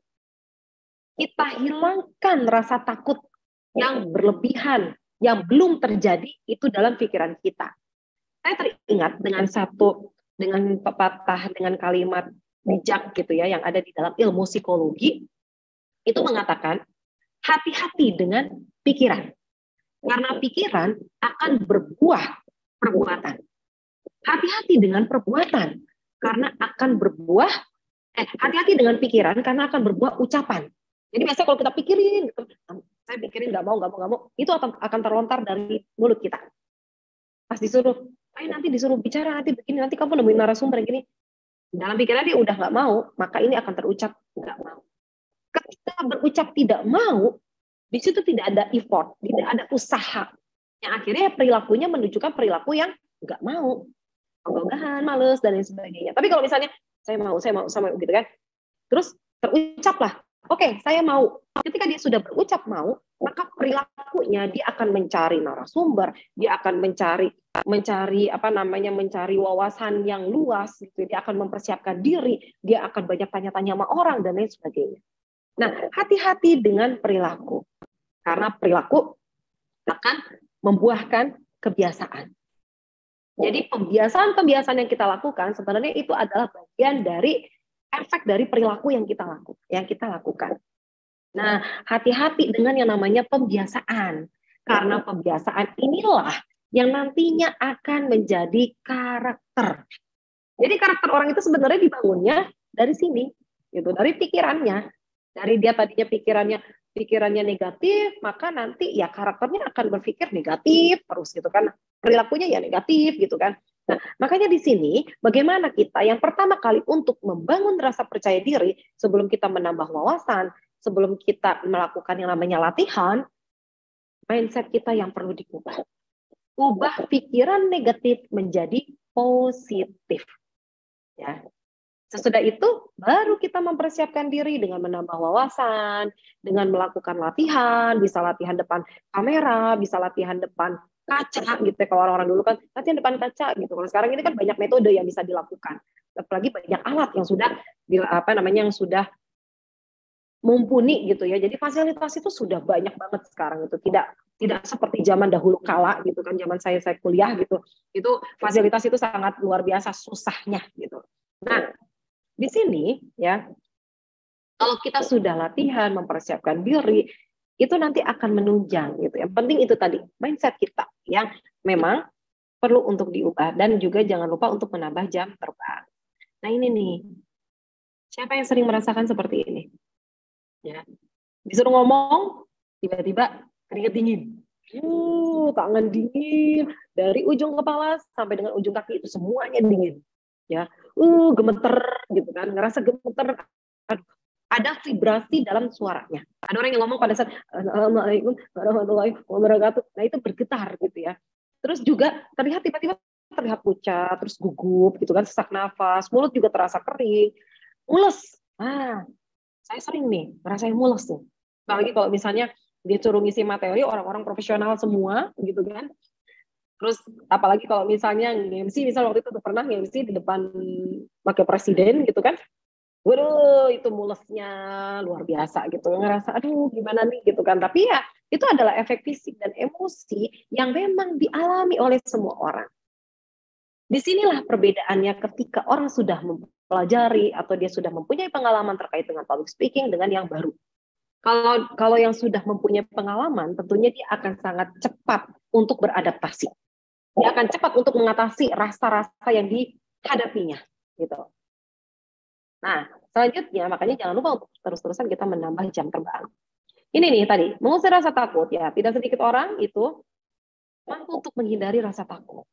Kita hilangkan rasa takut yang berlebihan, yang belum terjadi itu dalam pikiran kita. Saya teringat dengan pepatah, dengan kalimat bijak gitu ya, yang ada di dalam ilmu psikologi. itu mengatakan hati-hati dengan pikiran. Karena pikiran akan berbuah perbuatan. Hati-hati dengan perbuatan karena akan berbuah hati-hati dengan pikiran karena akan berbuah ucapan. Jadi biasanya kalau kita pikirin gitu, saya pikirin nggak mau, itu akan terlontar dari mulut kita. Pas disuruh, nanti disuruh bicara, nanti begini, nanti kamu nemuin narasumber gini. Dalam pikiran dia udah nggak mau, maka ini akan terucap nggak mau. Ketika berucap tidak mau, di situ tidak ada effort, tidak ada usaha. Yang akhirnya perilakunya menunjukkan perilaku yang nggak mau, ogah-ogahan, males dan lain sebagainya. Tapi kalau misalnya saya mau gitu kan, terus terucaplah, oke, saya mau. Ketika dia sudah berucap mau, maka perilakunya dia akan mencari narasumber, dia akan mencari wawasan yang luas, gitu. Dia akan mempersiapkan diri, dia akan banyak tanya-tanya sama orang dan lain sebagainya. Nah, hati-hati dengan perilaku. Karena perilaku akan membuahkan kebiasaan. Jadi pembiasaan yang kita lakukan sebenarnya itu adalah bagian dari efek dari perilaku yang kita lakukan. Nah, hati-hati dengan yang namanya pembiasaan. Karena pembiasaan inilah yang nantinya akan menjadi karakter. Jadi karakter orang itu sebenarnya dibangunnya dari sini, gitu, dari pikirannya. Dari dia tadinya pikirannya negatif, maka nanti ya karakternya akan berpikir negatif terus gitu kan. Perilakunya ya negatif gitu kan. Nah, makanya di sini bagaimana kita yang pertama kali untuk membangun rasa percaya diri sebelum kita menambah wawasan, sebelum kita melakukan yang namanya latihan, mindset kita yang perlu diubah. Ubah pikiran negatif menjadi positif. Ya. Sesudah itu baru kita mempersiapkan diri dengan menambah wawasan, dengan melakukan latihan, bisa latihan depan kamera, bisa latihan depan kaca gitu ya. Kalau orang-orang dulu kan latihan depan kaca gitu. Kalau sekarang ini kan banyak metode yang bisa dilakukan. Apalagi banyak alat yang sudah mumpuni gitu ya. Jadi fasilitas itu sudah banyak banget sekarang itu. Tidak seperti zaman dahulu kala gitu kan, zaman saya kuliah gitu. Itu fasilitas itu sangat luar biasa susahnya gitu. Nah, di sini ya, kalau kita sudah latihan, mempersiapkan diri, itu nanti akan menunjang gitu. Yang penting itu tadi, mindset kita yang memang perlu untuk diubah. Dan juga jangan lupa untuk menambah jam terbang. Nah ini nih, siapa yang sering merasakan seperti ini? Ya, disuruh ngomong, tiba-tiba keringat dingin. Tangan dingin, dari ujung kepala sampai dengan ujung kaki itu semuanya dingin. Ya, gemeter gitu kan, ngerasa gemeter, ada vibrasi dalam suaranya. Ada orang yang ngomong pada saat Assalamualaikum warahmatullahi wabarakatuh, nah itu bergetar gitu ya. Terus juga tiba-tiba terlihat pucat, terus gugup gitu kan, sesak nafas, mulut juga terasa kering, mules. Saya sering nih ngerasain mules tuh. Apalagi kalau misalnya dia suruh ngisi materi orang-orang profesional semua gitu kan. Terus apalagi kalau misalnya MC, misal waktu itu pernah MC di depan wakil presiden gitu kan, waduh itu mulesnya luar biasa gitu, ngerasa aduh gimana nih gitu kan. Tapi ya itu adalah efek fisik dan emosi yang memang dialami oleh semua orang. Disinilah perbedaannya ketika orang sudah mempelajari atau dia sudah mempunyai pengalaman terkait dengan public speaking dengan yang baru. Kalau yang sudah mempunyai pengalaman, tentunya dia akan sangat cepat untuk beradaptasi. Dia akan cepat untuk mengatasi rasa-rasa yang dihadapinya, gitu. Nah, selanjutnya makanya jangan lupa untuk terus-terusan kita menambah jam terbang. Ini nih tadi, mengusir rasa takut ya. Tidak sedikit orang itu mampu untuk menghindari rasa takut.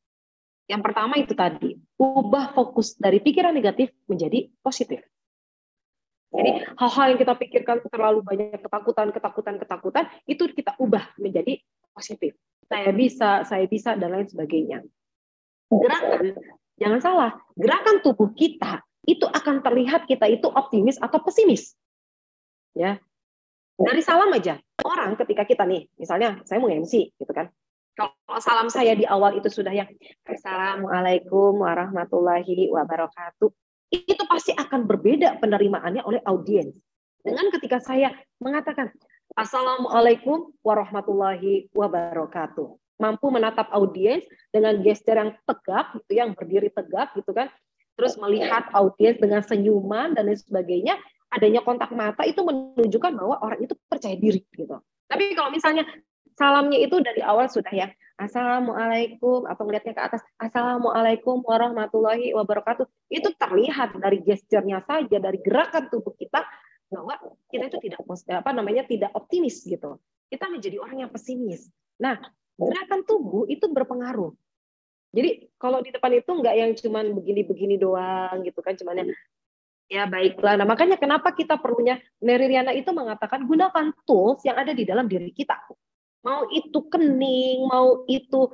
Yang pertama itu tadi, ubah fokus dari pikiran negatif menjadi positif. Jadi hal-hal yang kita pikirkan terlalu banyak ketakutan, itu kita ubah menjadi positif. Saya bisa, dan lain sebagainya. Gerakan, jangan salah, gerakan tubuh kita itu akan terlihat kita itu optimis atau pesimis. Ya, dari salam aja. Orang ketika kita nih, misalnya saya mau MC, gitu kan. Kalau salam saya di awal itu sudah yang Assalamualaikum warahmatullahi wabarakatuh, itu pasti akan berbeda penerimaannya oleh audiens. Dengan ketika saya mengatakan Assalamualaikum warahmatullahi wabarakatuh. Mampu menatap audiens dengan gestur yang tegap, gitu, yang berdiri tegap, gitu kan. Terus melihat audiens dengan senyuman dan lain sebagainya. adanya kontak mata itu menunjukkan bahwa orang itu percaya diri gitu. Tapi kalau misalnya salamnya itu dari awal sudah ya, Assalamualaikum, atau ngeliatnya ke atas, Assalamualaikum warahmatullahi wabarakatuh, itu terlihat dari gesturnya saja, dari gerakan tubuh kita, bahwa kita itu tidak optimis gitu. Kita menjadi orang yang pesimis. Nah, gerakan tubuh itu berpengaruh. Jadi kalau di depan itu nggak yang cuman begini-begini doang gitu kan, cuman ya baiklah. Nah, makanya kenapa kita perlunya, Mary Riana itu mengatakan gunakan tools yang ada di dalam diri kita. Mau itu kening, mau itu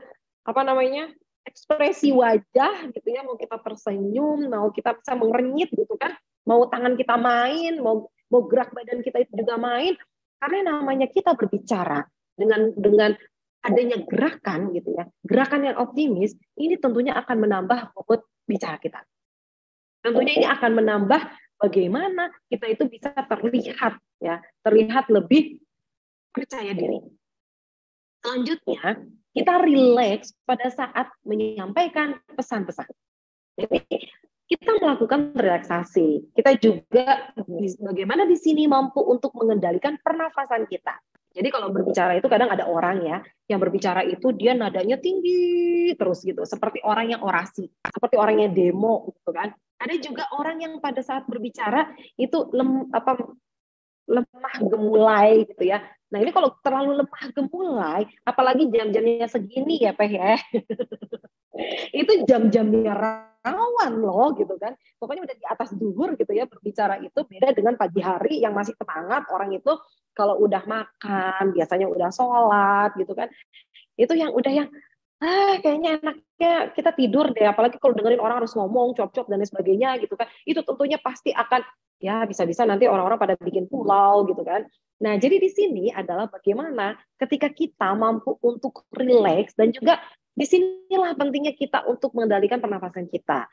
ekspresi wajah gitu ya, mau kita tersenyum, mau kita bisa mengernyit gitu kan, mau tangan kita main, mau gerak badan kita itu juga main, karena namanya kita berbicara dengan adanya gerakan gitu ya, gerakan yang optimis, ini tentunya akan menambah bobot bicara kita. Tentunya ini akan menambah bagaimana kita itu bisa terlihat lebih percaya diri. Selanjutnya, kita rileks pada saat menyampaikan pesan-pesan. Jadi, kita melakukan relaksasi. Kita juga bagaimana di sini mampu untuk mengendalikan pernafasan kita. Jadi kalau berbicara itu kadang ada orang ya, yang berbicara itu dia nadanya tinggi terus gitu, seperti orang yang orasi, seperti orang yang demo gitu kan. Ada juga orang yang pada saat berbicara itu lemah gemulai gitu ya. Nah ini kalau terlalu lemah gemulai, apalagi jam-jamnya segini ya Peh ya, itu jam-jamnya rawan loh gitu kan. Pokoknya udah di atas duhur gitu ya, berbicara itu beda dengan pagi hari yang masih semangat. Orang itu kalau udah makan, biasanya udah sholat gitu kan, itu yang udah yang kayaknya enaknya kita tidur deh, apalagi kalau dengerin orang harus ngomong, cop-cop dan lain sebagainya gitu kan, itu tentunya pasti akan, ya bisa-bisa nanti orang-orang pada bikin pulau gitu kan. Nah, jadi di sini adalah bagaimana ketika kita mampu untuk rileks, dan juga disinilah pentingnya kita untuk mengendalikan pernafasan kita.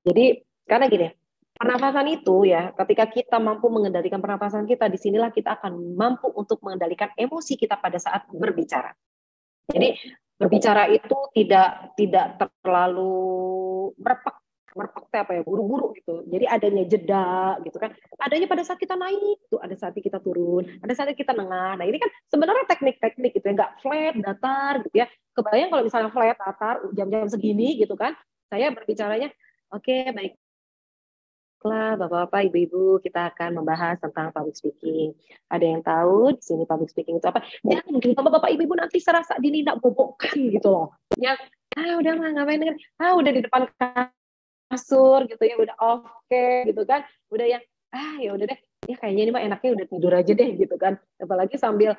Jadi, karena gini, pernafasan itu ya, ketika kita mampu mengendalikan pernafasan kita, disinilah kita akan mampu untuk mengendalikan emosi kita pada saat berbicara. Jadi berbicara itu tidak terlalu merepek buru-buru gitu. Jadi adanya jeda gitu kan. Adanya pada saat kita naik, tuh ada saat kita turun, ada saat kita nengah. Nah, ini kan sebenarnya teknik-teknik gitu ya, nggak flat, datar gitu ya. Kebayang kalau misalnya flat, datar, jam-jam segini gitu kan. Saya berbicaranya, oke, baik. Bapak-bapak, ibu-ibu, kita akan membahas tentang public speaking. Ada yang tahu di sini public speaking itu apa? Jangan gitu, bapak-bapak, ibu-ibu nanti serasa dini nak bobokkan gitu loh. Ya, udah mah ngapain dengan, udah di depan kasur gitu ya, udah oke gitu kan, udah yang ya udah deh, ya kayaknya ini mah enaknya udah tidur aja deh gitu kan. Apalagi sambil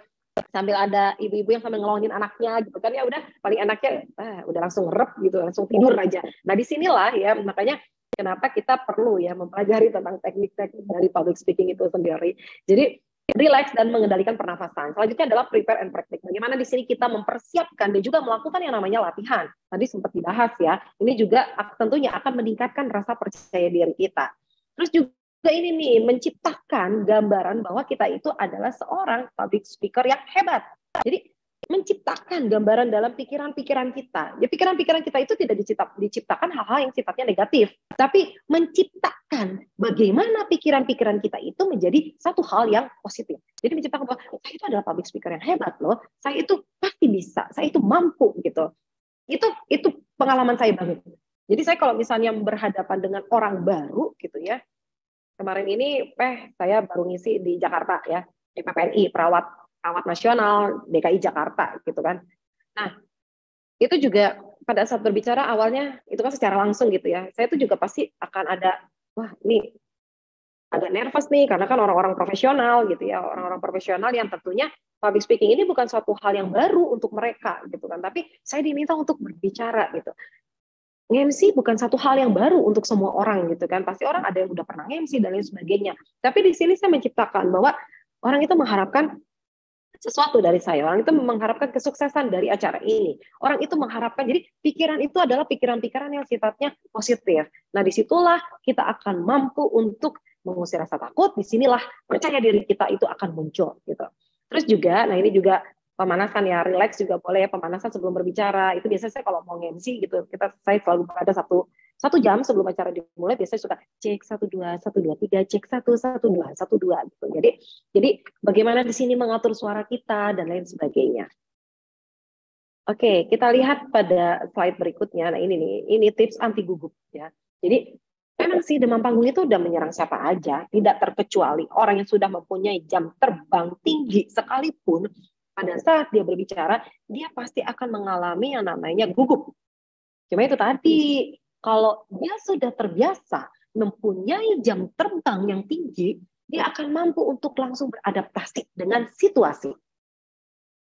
ada ibu-ibu yang sambil ngelongin anaknya gitu kan, ya udah paling enaknya udah langsung ngerep gitu, langsung tidur aja. Nah disinilah ya, makanya kenapa kita perlu ya mempelajari tentang teknik-teknik dari public speaking itu sendiri. Jadi relax dan mengendalikan pernafasan. Selanjutnya adalah prepare and practice. Bagaimana di sini kita mempersiapkan dan juga melakukan yang namanya latihan. Tadi sempat dibahas ya. Ini juga tentunya akan meningkatkan rasa percaya diri kita. Terus juga ini nih, menciptakan gambaran bahwa kita itu adalah seorang public speaker yang hebat. Jadi menciptakan gambaran dalam pikiran-pikiran kita. Ya, pikiran-pikiran kita itu tidak diciptakan hal-hal yang sifatnya negatif, tapi menciptakan bagaimana pikiran-pikiran kita itu menjadi satu hal yang positif. Jadi menciptakan bahwa saya itu adalah public speaker yang hebat loh, saya itu pasti bisa, saya itu mampu gitu. Itu pengalaman saya banget. Jadi saya kalau misalnya berhadapan dengan orang baru gitu ya, kemarin ini saya baru ngisi di Jakarta ya, di PPNI, perawat nasional DKI Jakarta gitu kan. Nah, itu juga pada saat berbicara awalnya itu kan secara langsung gitu ya. Saya itu juga pasti akan ada, wah ini agak nervous nih karena kan orang-orang profesional gitu ya, orang-orang profesional yang tentunya public speaking ini bukan suatu hal yang baru untuk mereka gitu kan. Tapi saya diminta untuk berbicara gitu. MC bukan satu hal yang baru untuk semua orang gitu kan. Pasti orang ada yang udah pernah MC dan lain sebagainya. Tapi di sini saya menciptakan bahwa orang itu mengharapkan sesuatu dari saya. Orang itu mengharapkan kesuksesan dari acara ini. Orang itu mengharapkan, jadi pikiran itu adalah pikiran-pikiran yang sifatnya positif. Nah, disitulah kita akan mampu untuk mengusir rasa takut. Disinilah percaya diri kita itu akan muncul. Gitu. Terus juga, nah ini juga pemanasan ya, relax juga boleh ya, pemanasan sebelum berbicara. Itu biasanya saya kalau mau MC gitu, saya selalu ada 1 jam sebelum acara dimulai biasanya suka cek 1 2 1 2 3, cek 1 1 2 1 2 gitu. Jadi bagaimana di sini mengatur suara kita dan lain sebagainya. Oke, kita lihat pada slide berikutnya. Nah ini nih, ini tips anti gugup ya. Jadi memang sih demam panggung itu udah menyerang siapa aja, tidak terkecuali orang yang sudah mempunyai jam terbang tinggi sekalipun pada saat dia berbicara, dia pasti akan mengalami yang namanya gugup. Cuma itu tadi, kalau dia sudah terbiasa mempunyai jam terbang yang tinggi, dia akan mampu untuk langsung beradaptasi dengan situasi.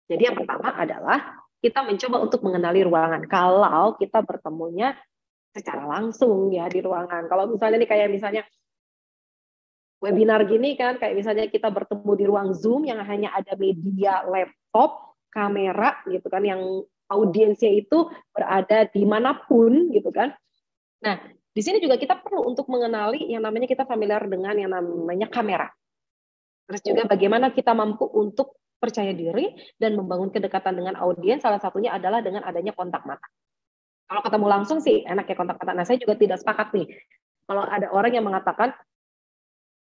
Jadi yang pertama adalah kita mencoba untuk mengenali ruangan. Kalau kita bertemunya secara langsung ya di ruangan. Kalau misalnya nih kayak misalnya webinar gini kan, kayak misalnya kita bertemu di ruang Zoom yang hanya ada media laptop, kamera gitu kan, yang audiensnya itu berada dimanapun gitu kan. Nah, di sini juga kita perlu untuk mengenali yang namanya kita familiar dengan yang namanya kamera. Terus juga bagaimana kita mampu untuk percaya diri dan membangun kedekatan dengan audiens, salah satunya adalah dengan adanya kontak mata. Kalau ketemu langsung sih enak ya kontak mata. Nah, saya juga tidak sepakat nih kalau ada orang yang mengatakan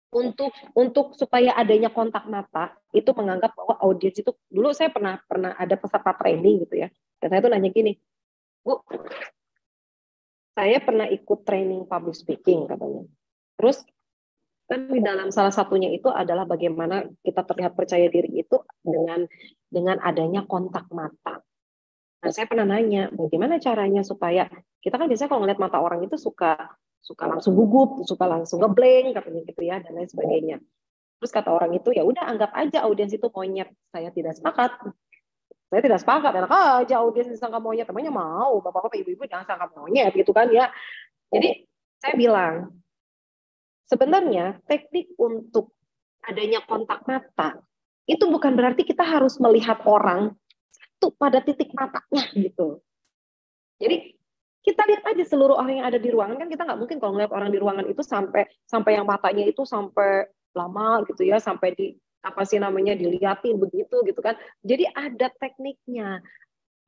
untuk supaya adanya kontak mata itu menganggap bahwa audiens itu, dulu saya pernah ada peserta training gitu ya. Dan saya tuh nanya gini, Bu, saya pernah ikut training public speaking katanya. Terus kan di dalam salah satunya itu adalah bagaimana kita terlihat percaya diri itu dengan adanya kontak mata. Nah, saya pernah nanya, bagaimana caranya supaya kita kan biasanya kalau ngeliat mata orang itu suka langsung gugup, suka langsung ngeblank katanya gitu ya, dan lain sebagainya. Terus kata orang itu, ya udah anggap aja audiens itu monyet. Saya tidak sepakat. Saya tidak sepakat, enak aja audiens disangka monyet, temannya mau, bapak-bapak, ibu-ibu jangan sangka monyet gitu kan ya. Jadi saya bilang, sebenarnya teknik untuk adanya kontak mata itu bukan berarti kita harus melihat orang satu pada titik matanya gitu. Jadi kita lihat aja seluruh orang yang ada di ruangan, kan kita nggak mungkin kalau ngeliat orang di ruangan itu sampai yang matanya itu sampai lama gitu ya, sampai di apa sih namanya dilihatin begitu gitu kan. Jadi ada tekniknya.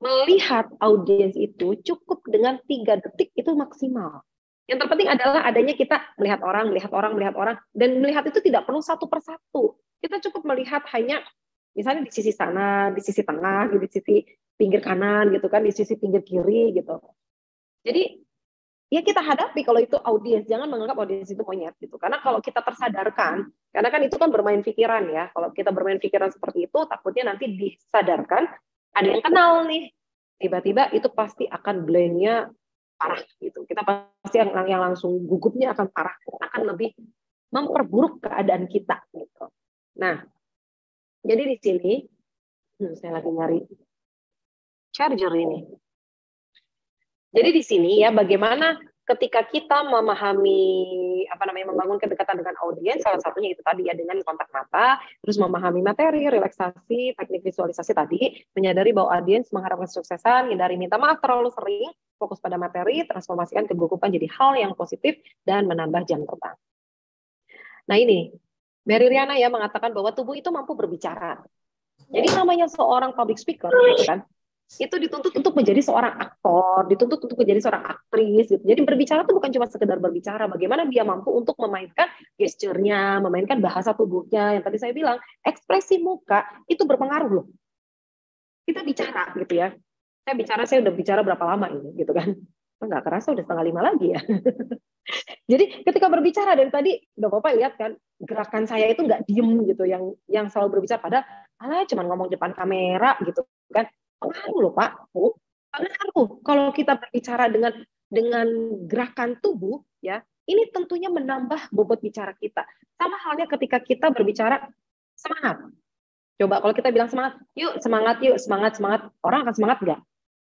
Melihat audiens itu cukup dengan 3 detik itu maksimal. Yang terpenting adalah adanya kita melihat orang, dan melihat itu tidak perlu satu persatu. Kita cukup melihat hanya misalnya di sisi sana, di sisi tengah, di sisi pinggir kanan gitu kan, di sisi pinggir kiri gitu. Jadi ya kita hadapi kalau itu audiens, jangan menganggap audiens itu monyet gitu. Karena kalau kita tersadarkan, karena kan itu kan bermain pikiran ya. Kalau kita bermain pikiran seperti itu, takutnya nanti disadarkan ada yang kenal nih, tiba-tiba itu pasti akan blanknya parah gitu. Kita pasti yang langsung gugupnya akan parah, akan lebih memperburuk keadaan kita gitu. Nah, jadi di sini saya lagi nyari charger ini. Jadi di sini ya bagaimana ketika kita memahami membangun kedekatan dengan audiens, salah satunya itu tadi ya dengan kontak mata, terus memahami materi, relaksasi, teknik visualisasi tadi, menyadari bahwa audiens mengharapkan kesuksesan, hindari minta maaf terlalu sering, fokus pada materi, transformasikan kegugupan jadi hal yang positif dan menambah jam terbang. Nah ini, Mary Riana ya mengatakan bahwa tubuh itu mampu berbicara. Jadi namanya seorang public speaker, gitu kan, itu dituntut untuk menjadi seorang aktor, dituntut untuk menjadi seorang aktris. Gitu. Jadi berbicara itu bukan cuma sekedar berbicara, bagaimana dia mampu untuk memainkan gesturnya, memainkan bahasa tubuhnya. Yang tadi saya bilang, ekspresi muka itu berpengaruh loh. Kita bicara gitu ya. Saya udah bicara berapa lama ini, gitu kan. Nggak kerasa udah 4:30 lagi ya. Jadi ketika berbicara dari tadi, udah Bapak lihat kan, gerakan saya itu nggak diem gitu, yang selalu berbicara, padahal cuma ngomong depan kamera gitu kan. Pengaruh loh Pak, Bu. Pengaruh. Kalau kita berbicara dengan gerakan tubuh, ya, ini tentunya menambah bobot bicara kita. Sama halnya ketika kita berbicara semangat. Coba kalau kita bilang semangat, yuk, semangat. Orang akan semangat nggak?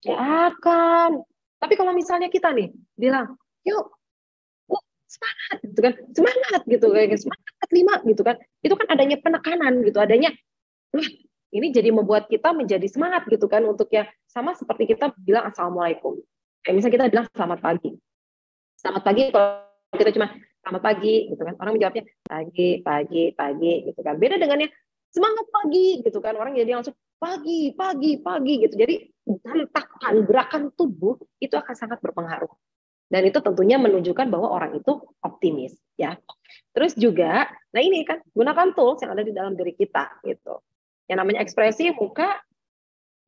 Ya akan. Tapi kalau misalnya kita nih bilang, yuk, semangat gitu kan, semangat gitu, kayak semangat 5 gitu kan, itu kan adanya penekanan gitu, adanya ini jadi membuat kita menjadi semangat gitu kan, untuk ya sama seperti kita bilang assalamualaikum, kayak misalnya kita bilang selamat pagi kalau kita cuma selamat pagi gitu kan, orang menjawabnya pagi gitu kan, beda dengannya semangat pagi gitu kan, orang jadi langsung pagi gitu. Jadi hentakan gerakan tubuh itu akan sangat berpengaruh. Dan itu tentunya menunjukkan bahwa orang itu optimis, ya. Terus juga, nah ini kan gunakan tools yang ada di dalam diri kita, gitu. Yang namanya ekspresi muka,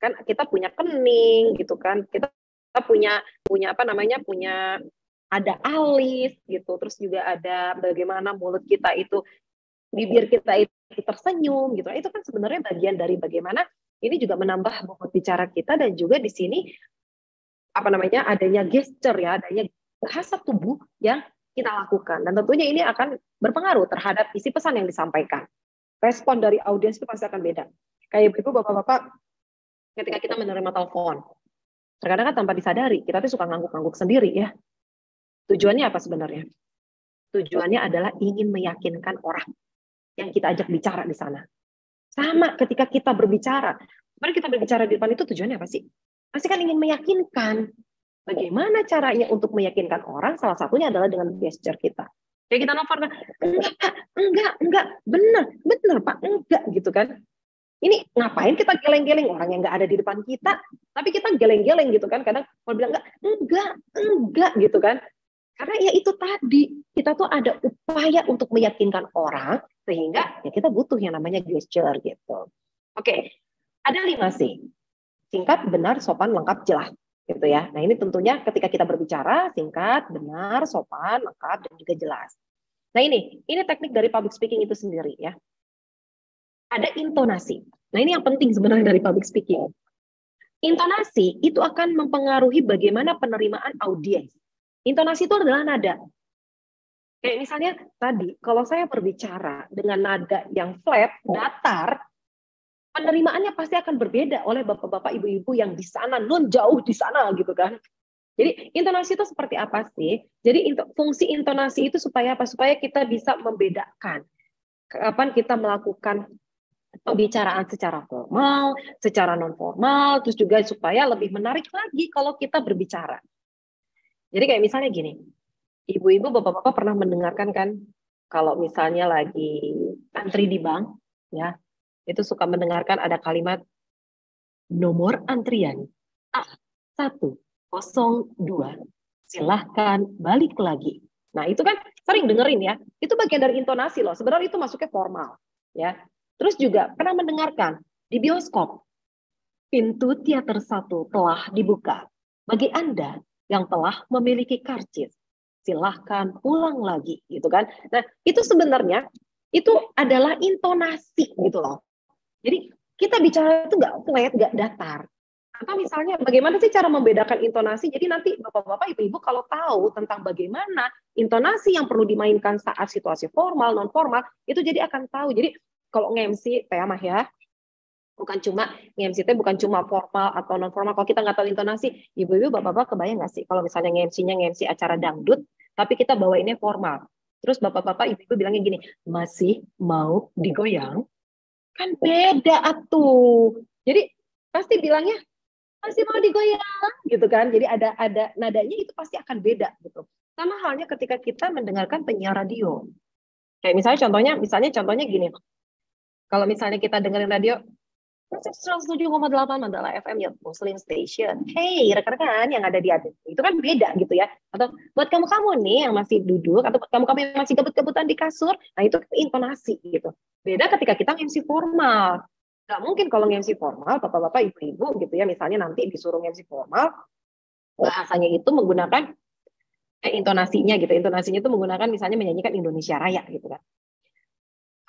kan kita punya kening, gitu kan. Kita punya apa namanya, punya ada alis, gitu. Terus juga ada bagaimana mulut kita itu, bibir kita itu tersenyum, gitu. Itu kan sebenarnya bagian dari bagaimana ini juga menambah bobot bicara kita, dan juga di sini apa namanya, adanya gesture, ya, adanya bahasa tubuh yang kita lakukan, dan tentunya ini akan berpengaruh terhadap isi pesan yang disampaikan. Respon dari audiens itu pasti akan beda. Kayak ibu, bapak-bapak, ketika kita menerima telepon, terkadang kan tanpa disadari kita tuh suka ngangguk-ngangguk sendiri, ya. Tujuannya apa sebenarnya? Tujuannya adalah ingin meyakinkan orang yang kita ajak bicara di sana. Sama ketika kita berbicara, sebenarnya kita berbicara di depan itu tujuannya apa sih? Pasti kan ingin meyakinkan. Bagaimana caranya untuk meyakinkan orang? Salah satunya adalah dengan gesture kita. Kayak kita nelfon, enggak, benar Pak, enggak, gitu kan. Ini ngapain kita geleng-geleng, orang yang enggak ada di depan kita, tapi kita geleng-geleng gitu kan. Kadang kalau bilang enggak gitu kan. Karena ya itu tadi, kita tuh ada upaya untuk meyakinkan orang, sehingga ya kita butuh yang namanya gesture gitu. Oke, ada 5C. Singkat, benar, sopan, lengkap, jelas. Gitu ya. Nah, ini tentunya ketika kita berbicara singkat, benar, sopan, lengkap, dan juga jelas. Nah, ini teknik dari public speaking itu sendiri, ya. Ada intonasi. Nah, ini yang penting sebenarnya dari public speaking. Intonasi itu akan mempengaruhi bagaimana penerimaan audiens. Intonasi itu adalah nada. Kayak misalnya tadi, kalau saya berbicara dengan nada yang flat, datar, penerimaannya pasti akan berbeda oleh bapak-bapak, ibu-ibu yang di sana, non jauh di sana, gitu kan. Jadi intonasi itu seperti apa sih? Jadi fungsi intonasi itu supaya apa? Supaya kita bisa membedakan kapan kita melakukan pembicaraan secara formal, secara non formal, terus juga supaya lebih menarik lagi kalau kita berbicara. Jadi kayak misalnya gini, ibu-ibu, bapak-bapak pernah mendengarkan kan, kalau misalnya lagi antri di bank, ya, itu suka mendengarkan ada kalimat nomor antrian A102, silahkan balik lagi. Nah, itu kan sering dengerin, ya. Itu bagian dari intonasi loh. Sebenarnya itu masuknya formal, ya. Terus juga pernah mendengarkan di bioskop, pintu teater 1 telah dibuka. Bagi Anda yang telah memiliki karcis, silahkan pulang lagi, gitu kan. Nah, itu sebenarnya itu adalah intonasi gitu loh. Jadi kita bicara itu nggak flat, nggak datar. Atau misalnya bagaimana sih cara membedakan intonasi? Jadi nanti bapak-bapak, ibu-ibu kalau tahu tentang bagaimana intonasi yang perlu dimainkan saat situasi formal, non formal, itu jadi akan tahu. Jadi kalau nge-MC, Mah ya, bukan cuma nge-MC bukan cuma formal atau non formal. Kalau kita nggak tahu intonasi, ibu-ibu, bapak-bapak kebayang nggak sih kalau misalnya nge-MC-nya nge-MC acara dangdut, tapi kita bawa ini formal. Terus bapak-bapak, ibu-ibu bilangnya gini, masih mau digoyang? Kan beda atuh. Jadi pasti bilangnya masih mau digoyang gitu kan. Jadi ada nadanya itu pasti akan beda gitu. Sama halnya ketika kita mendengarkan penyiar radio. Kayak misalnya contohnya gini. Kalau misalnya kita dengerin radio 107,8 Mandala FM ya, Muslim Station. Hey, rekan-rekan yang ada di atas itu kan beda gitu ya. Atau buat kamu-kamu nih yang masih duduk, atau buat kamu-kamu yang masih kebut-kebutan di kasur, nah itu intonasi gitu. Beda ketika kita MC formal. Nggak mungkin kalau MC formal, bapak-bapak, ibu-ibu gitu ya, misalnya nanti disuruh MC formal, bahasanya itu menggunakan intonasinya gitu. Intonasinya itu menggunakan misalnya menyanyikan Indonesia Raya gitu kan.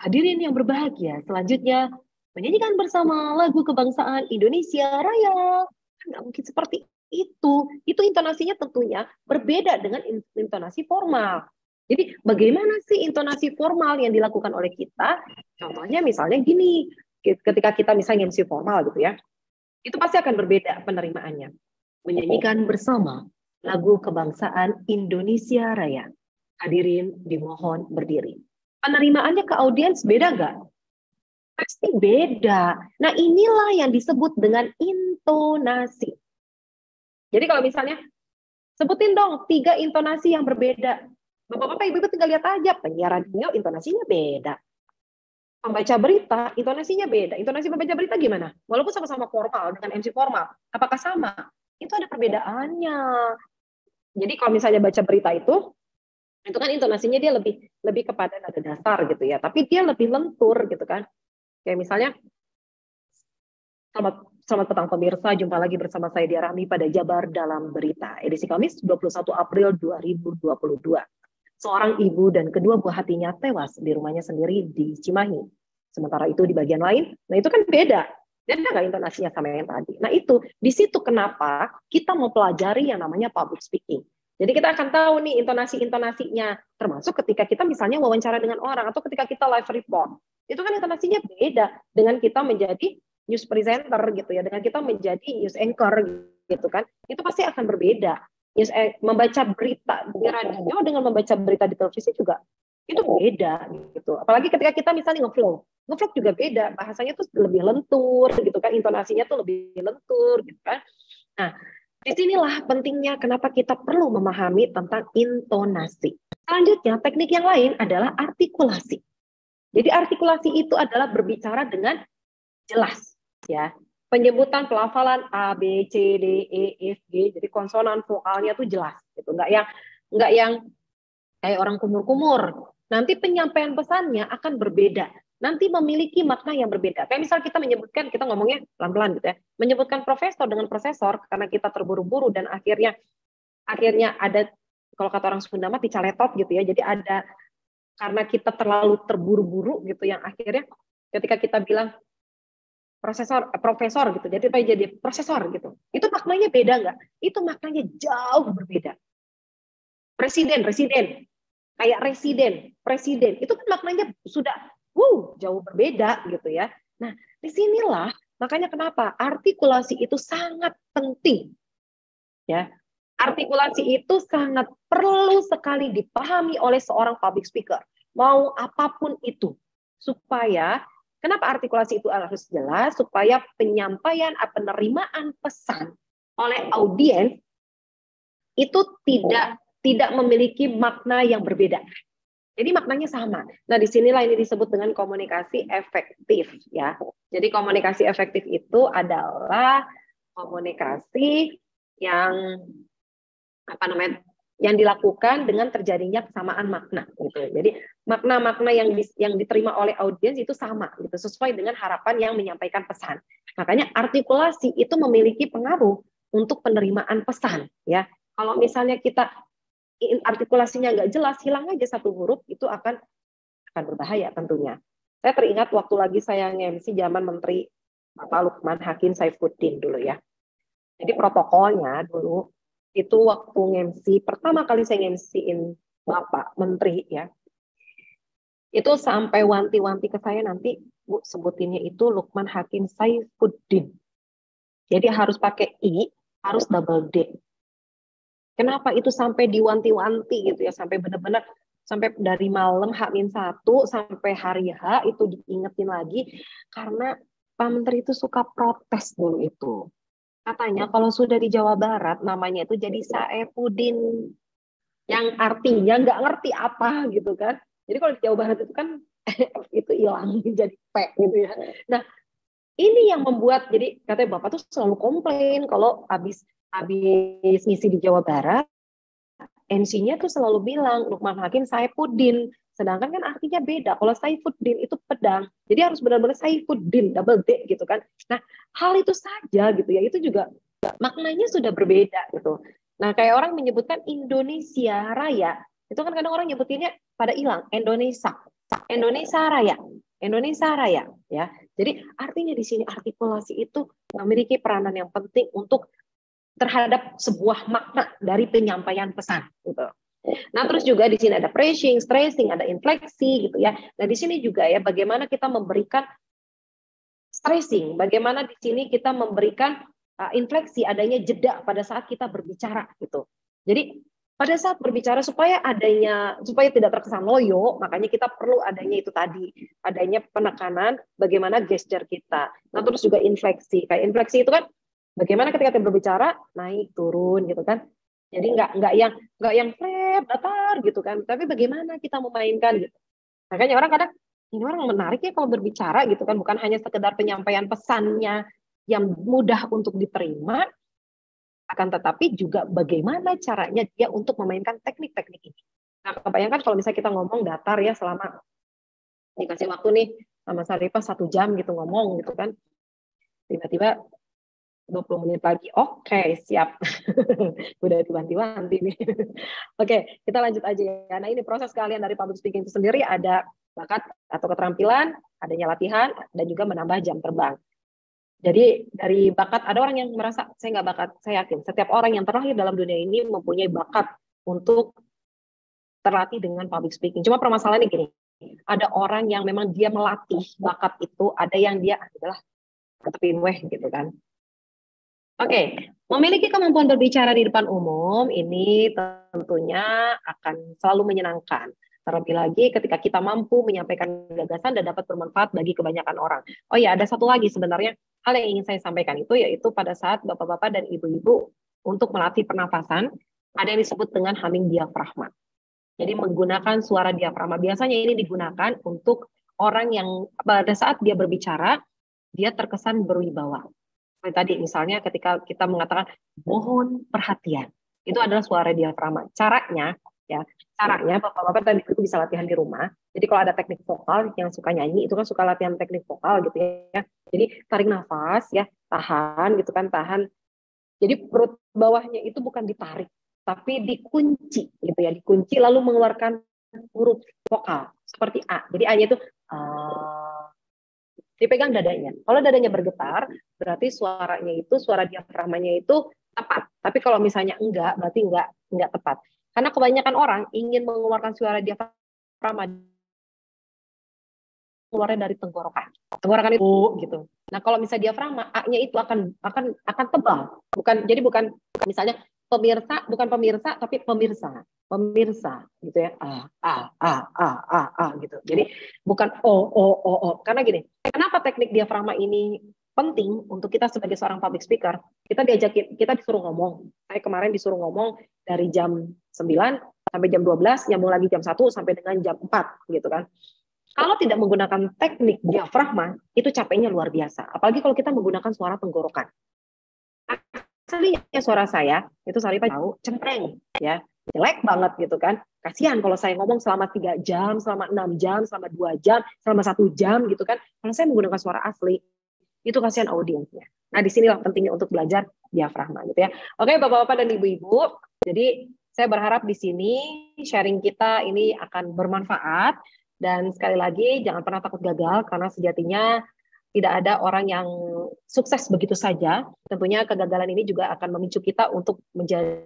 Hadirin yang berbahagia, selanjutnya menyanyikan bersama lagu kebangsaan Indonesia Raya. Nggak mungkin seperti itu. Itu intonasinya tentunya berbeda dengan intonasi formal. Jadi bagaimana sih intonasi formal yang dilakukan oleh kita? Contohnya misalnya gini, ketika kita misalnya MC formal gitu ya, itu pasti akan berbeda penerimaannya. Menyanyikan bersama lagu kebangsaan Indonesia Raya. Hadirin dimohon berdiri. Penerimaannya ke audiens beda nggak? Pasti beda. Nah, inilah yang disebut dengan intonasi. Jadi kalau misalnya, sebutin dong 3 intonasi yang berbeda. Bapak-bapak, ibu-ibu tinggal lihat aja. Penyiar radio intonasinya beda. Pembaca berita intonasinya beda. Intonasi pembaca berita gimana? Walaupun sama-sama formal dengan MC formal, apakah sama? Itu ada perbedaannya. Jadi kalau misalnya baca berita itu kan intonasinya dia lebih kepada nada dasar gitu ya, tapi dia lebih lentur gitu kan. Kayak misalnya, selamat petang pemirsa, jumpa lagi bersama saya Dia Rahmi pada Jabar Dalam Berita, edisi Kamis 21 April 2022. Seorang ibu dan kedua buah hatinya tewas di rumahnya sendiri di Cimahi. Sementara itu di bagian lain, nah itu kan beda. Dan nggak intonasinya sama yang tadi. Nah itu, di situ kenapa kita mau pelajari yang namanya public speaking. Jadi kita akan tahu nih intonasi-intonasinya, termasuk ketika kita misalnya wawancara dengan orang, atau ketika kita live report. Itu kan intonasinya beda dengan kita menjadi news presenter gitu ya, dengan kita menjadi news anchor gitu kan. Itu pasti akan berbeda. Membaca berita di radio dengan membaca berita di televisi juga itu beda gitu. Apalagi ketika kita misalnya ngevlog juga beda, bahasanya tuh lebih lentur gitu kan, intonasinya tuh lebih lentur gitu kan. Nah, disinilah pentingnya kenapa kita perlu memahami tentang intonasi. Selanjutnya, teknik yang lain adalah artikulasi. Jadi artikulasi itu adalah berbicara dengan jelas, ya. Penyebutan pelafalan A, B, C, D, E, F, G, jadi konsonan vokalnya tuh jelas, gitu. Nggak yang kayak orang kumur-kumur. Nanti penyampaian pesannya akan berbeda. Nanti memiliki makna yang berbeda. Kayak misal kita menyebutkan, kita ngomongnya pelan-pelan gitu ya, menyebutkan profesor dengan prosesor karena kita terburu-buru dan akhirnya ada, kalau kata orang Sunda mah dicaletot gitu ya. Jadi ada, karena kita terlalu terburu-buru gitu, yang akhirnya ketika kita bilang profesor gitu, jadi prosesor gitu. Itu maknanya beda nggak? Itu maknanya jauh berbeda. Presiden, kayak presiden, itu kan maknanya sudah jauh berbeda gitu ya. Nah, disinilah makanya kenapa artikulasi itu sangat penting, ya. Artikulasi itu sangat perlu sekali dipahami oleh seorang public speaker, mau apapun itu, supaya kenapa artikulasi itu harus jelas, supaya penyampaian penerimaan pesan oleh audiens itu tidak memiliki makna yang berbeda. Jadi maknanya sama. Nah, disinilah ini disebut dengan komunikasi efektif, ya. Jadi komunikasi efektif itu adalah komunikasi yang yang dilakukan dengan terjadinya kesamaan makna, gitu. Jadi makna-makna yang diterima oleh audiens itu sama, gitu, sesuai dengan harapan yang menyampaikan pesan. Makanya artikulasi itu memiliki pengaruh untuk penerimaan pesan, ya. Kalau misalnya kita artikulasinya nggak jelas, hilang aja satu huruf, itu akan berbahaya tentunya. Saya teringat waktu lagi saya nge-MC zaman Menteri Bapak Lukman Hakim Saifuddin dulu ya. Jadi protokolnya dulu itu waktu nge-MC, pertama kali saya nge-MC-in Bapak Menteri ya, itu sampai wanti-wanti ke saya, nanti Bu sebutinnya itu Lukman Hakim Saifuddin. Jadi harus pakai I, harus double D. Kenapa itu sampai diwanti-wanti gitu ya, sampai benar-benar sampai dari malam H-1 sampai hari H itu diingetin lagi, karena Pak Menteri itu suka protes dulu itu. Katanya kalau sudah di Jawa Barat namanya itu jadi Saifuddin, yang artinya nggak ngerti apa gitu kan. Jadi kalau di Jawa Barat itu kan itu hilang jadi P gitu ya. Nah, ini yang membuat, jadi katanya Bapak tuh selalu komplain kalau habis ngisi di Jawa Barat, MC-nya tuh selalu bilang Lukman Hakim Saifuddin, sedangkan kan artinya beda. Kalau Saifuddin itu pedang, jadi harus benar-benar Saifuddin double D gitu kan. Nah, hal itu saja gitu ya, itu juga maknanya sudah berbeda gitu. Nah, kayak orang menyebutkan Indonesia Raya, itu kan kadang orang nyebutinnya pada hilang Indonesia Raya ya. Jadi artinya di sini artikulasi itu memiliki peranan yang penting untuk terhadap sebuah makna dari penyampaian pesan gitu. Nah, terus juga di sini ada phrasing, stressing, ada infleksi gitu ya. Nah, di sini juga ya bagaimana kita memberikan stressing, bagaimana di sini kita memberikan infleksi, adanya jeda pada saat kita berbicara gitu. Jadi pada saat berbicara supaya tidak terkesan loyo, makanya kita perlu adanya itu tadi, adanya penekanan bagaimana gesture kita. Nah, terus juga infleksi. Kayak infleksi itu kan bagaimana ketika kita berbicara naik turun gitu kan. Jadi nggak yang flat datar gitu kan. Tapi bagaimana kita memainkan gitu. Makanya orang kadang ini orang menarik ya kalau berbicara gitu kan, bukan hanya sekedar penyampaian pesannya yang mudah untuk diterima, Akan tetapi juga bagaimana caranya dia untuk memainkan teknik-teknik ini. Nah, kebayangkan kalau misalnya kita ngomong datar ya, selama dikasih waktu nih sama Sarifah 1 jam gitu ngomong gitu kan, tiba-tiba 20 menit lagi, oke, siap. Udah diwanti-wanti nih. Oke, kita lanjut aja ya. Nah, ini proses kalian dari public speaking itu sendiri, ada bakat atau keterampilan, adanya latihan, dan juga menambah jam terbang. Jadi dari bakat, ada orang yang merasa saya nggak bakat. Saya yakin setiap orang yang terlahir dalam dunia ini mempunyai bakat untuk terlatih dengan public speaking. Cuma permasalahannya gini, ada orang yang memang dia melatih bakat itu, ada yang dia adalah ketepin weh gitu kan. Oke, memiliki kemampuan berbicara di depan umum ini tentunya akan selalu menyenangkan. Terlebih lagi ketika kita mampu menyampaikan gagasan dan dapat bermanfaat bagi kebanyakan orang. Oh ya, ada satu lagi sebenarnya hal yang ingin saya sampaikan itu, yaitu pada saat bapak-bapak dan ibu-ibu untuk melatih pernafasan, ada yang disebut dengan humming diafragma. Jadi menggunakan suara diafragma. Biasanya ini digunakan untuk orang yang pada saat dia berbicara, dia terkesan berwibawa. Seperti tadi misalnya ketika kita mengatakan mohon perhatian, itu adalah suara diafragma. Caranya bapak-bapak dan ibu bisa latihan di rumah. Jadi kalau ada teknik vokal yang suka nyanyi, itu kan suka latihan teknik vokal gitu ya. Jadi tarik nafas ya, tahan gitu kan, tahan. Jadi perut bawahnya itu bukan ditarik, tapi dikunci gitu ya, dikunci lalu mengeluarkan huruf vokal seperti A. Jadi A-nya itu dipegang dadanya. Kalau dadanya bergetar, berarti suaranya itu, suara diafragmanya itu tepat. Tapi kalau misalnya enggak, berarti enggak tepat. Karena kebanyakan orang ingin mengeluarkan suara diafragma keluarnya dari tenggorokan. Tenggorokan itu gitu. Nah, kalau misalnya diafragma, A-nya itu akan tebal. Bukan misalnya pemirsa, bukan pemirsa tapi pemirsa gitu ya. Gitu. Jadi bukan o. Karena gini, kenapa teknik diafragma ini penting untuk kita sebagai seorang public speaker? Kita disuruh ngomong. Saya kemarin disuruh ngomong dari jam 9 sampai jam 12, nyambung lagi jam 1 sampai dengan jam 4 gitu kan. Kalau tidak menggunakan teknik diafragma, itu capeknya luar biasa. Apalagi kalau kita menggunakan suara tenggorokan. Aslinya suara saya, itu Sarifah tahu, cempreng. Ya, jelek banget gitu kan. Kasihan kalau saya ngomong selama 3 jam, selama 6 jam, selama 2 jam, selama 1 jam gitu kan. Kalau saya menggunakan suara asli, itu kasihan audiensnya. Nah, disinilah pentingnya untuk belajar diafragma gitu ya. Oke, Bapak-Bapak dan Ibu-Ibu, jadi saya berharap di sini sharing kita ini akan bermanfaat. Dan sekali lagi, jangan pernah takut gagal, karena sejatinya tidak ada orang yang sukses begitu saja. Tentunya kegagalan ini juga akan memicu kita untuk menjadi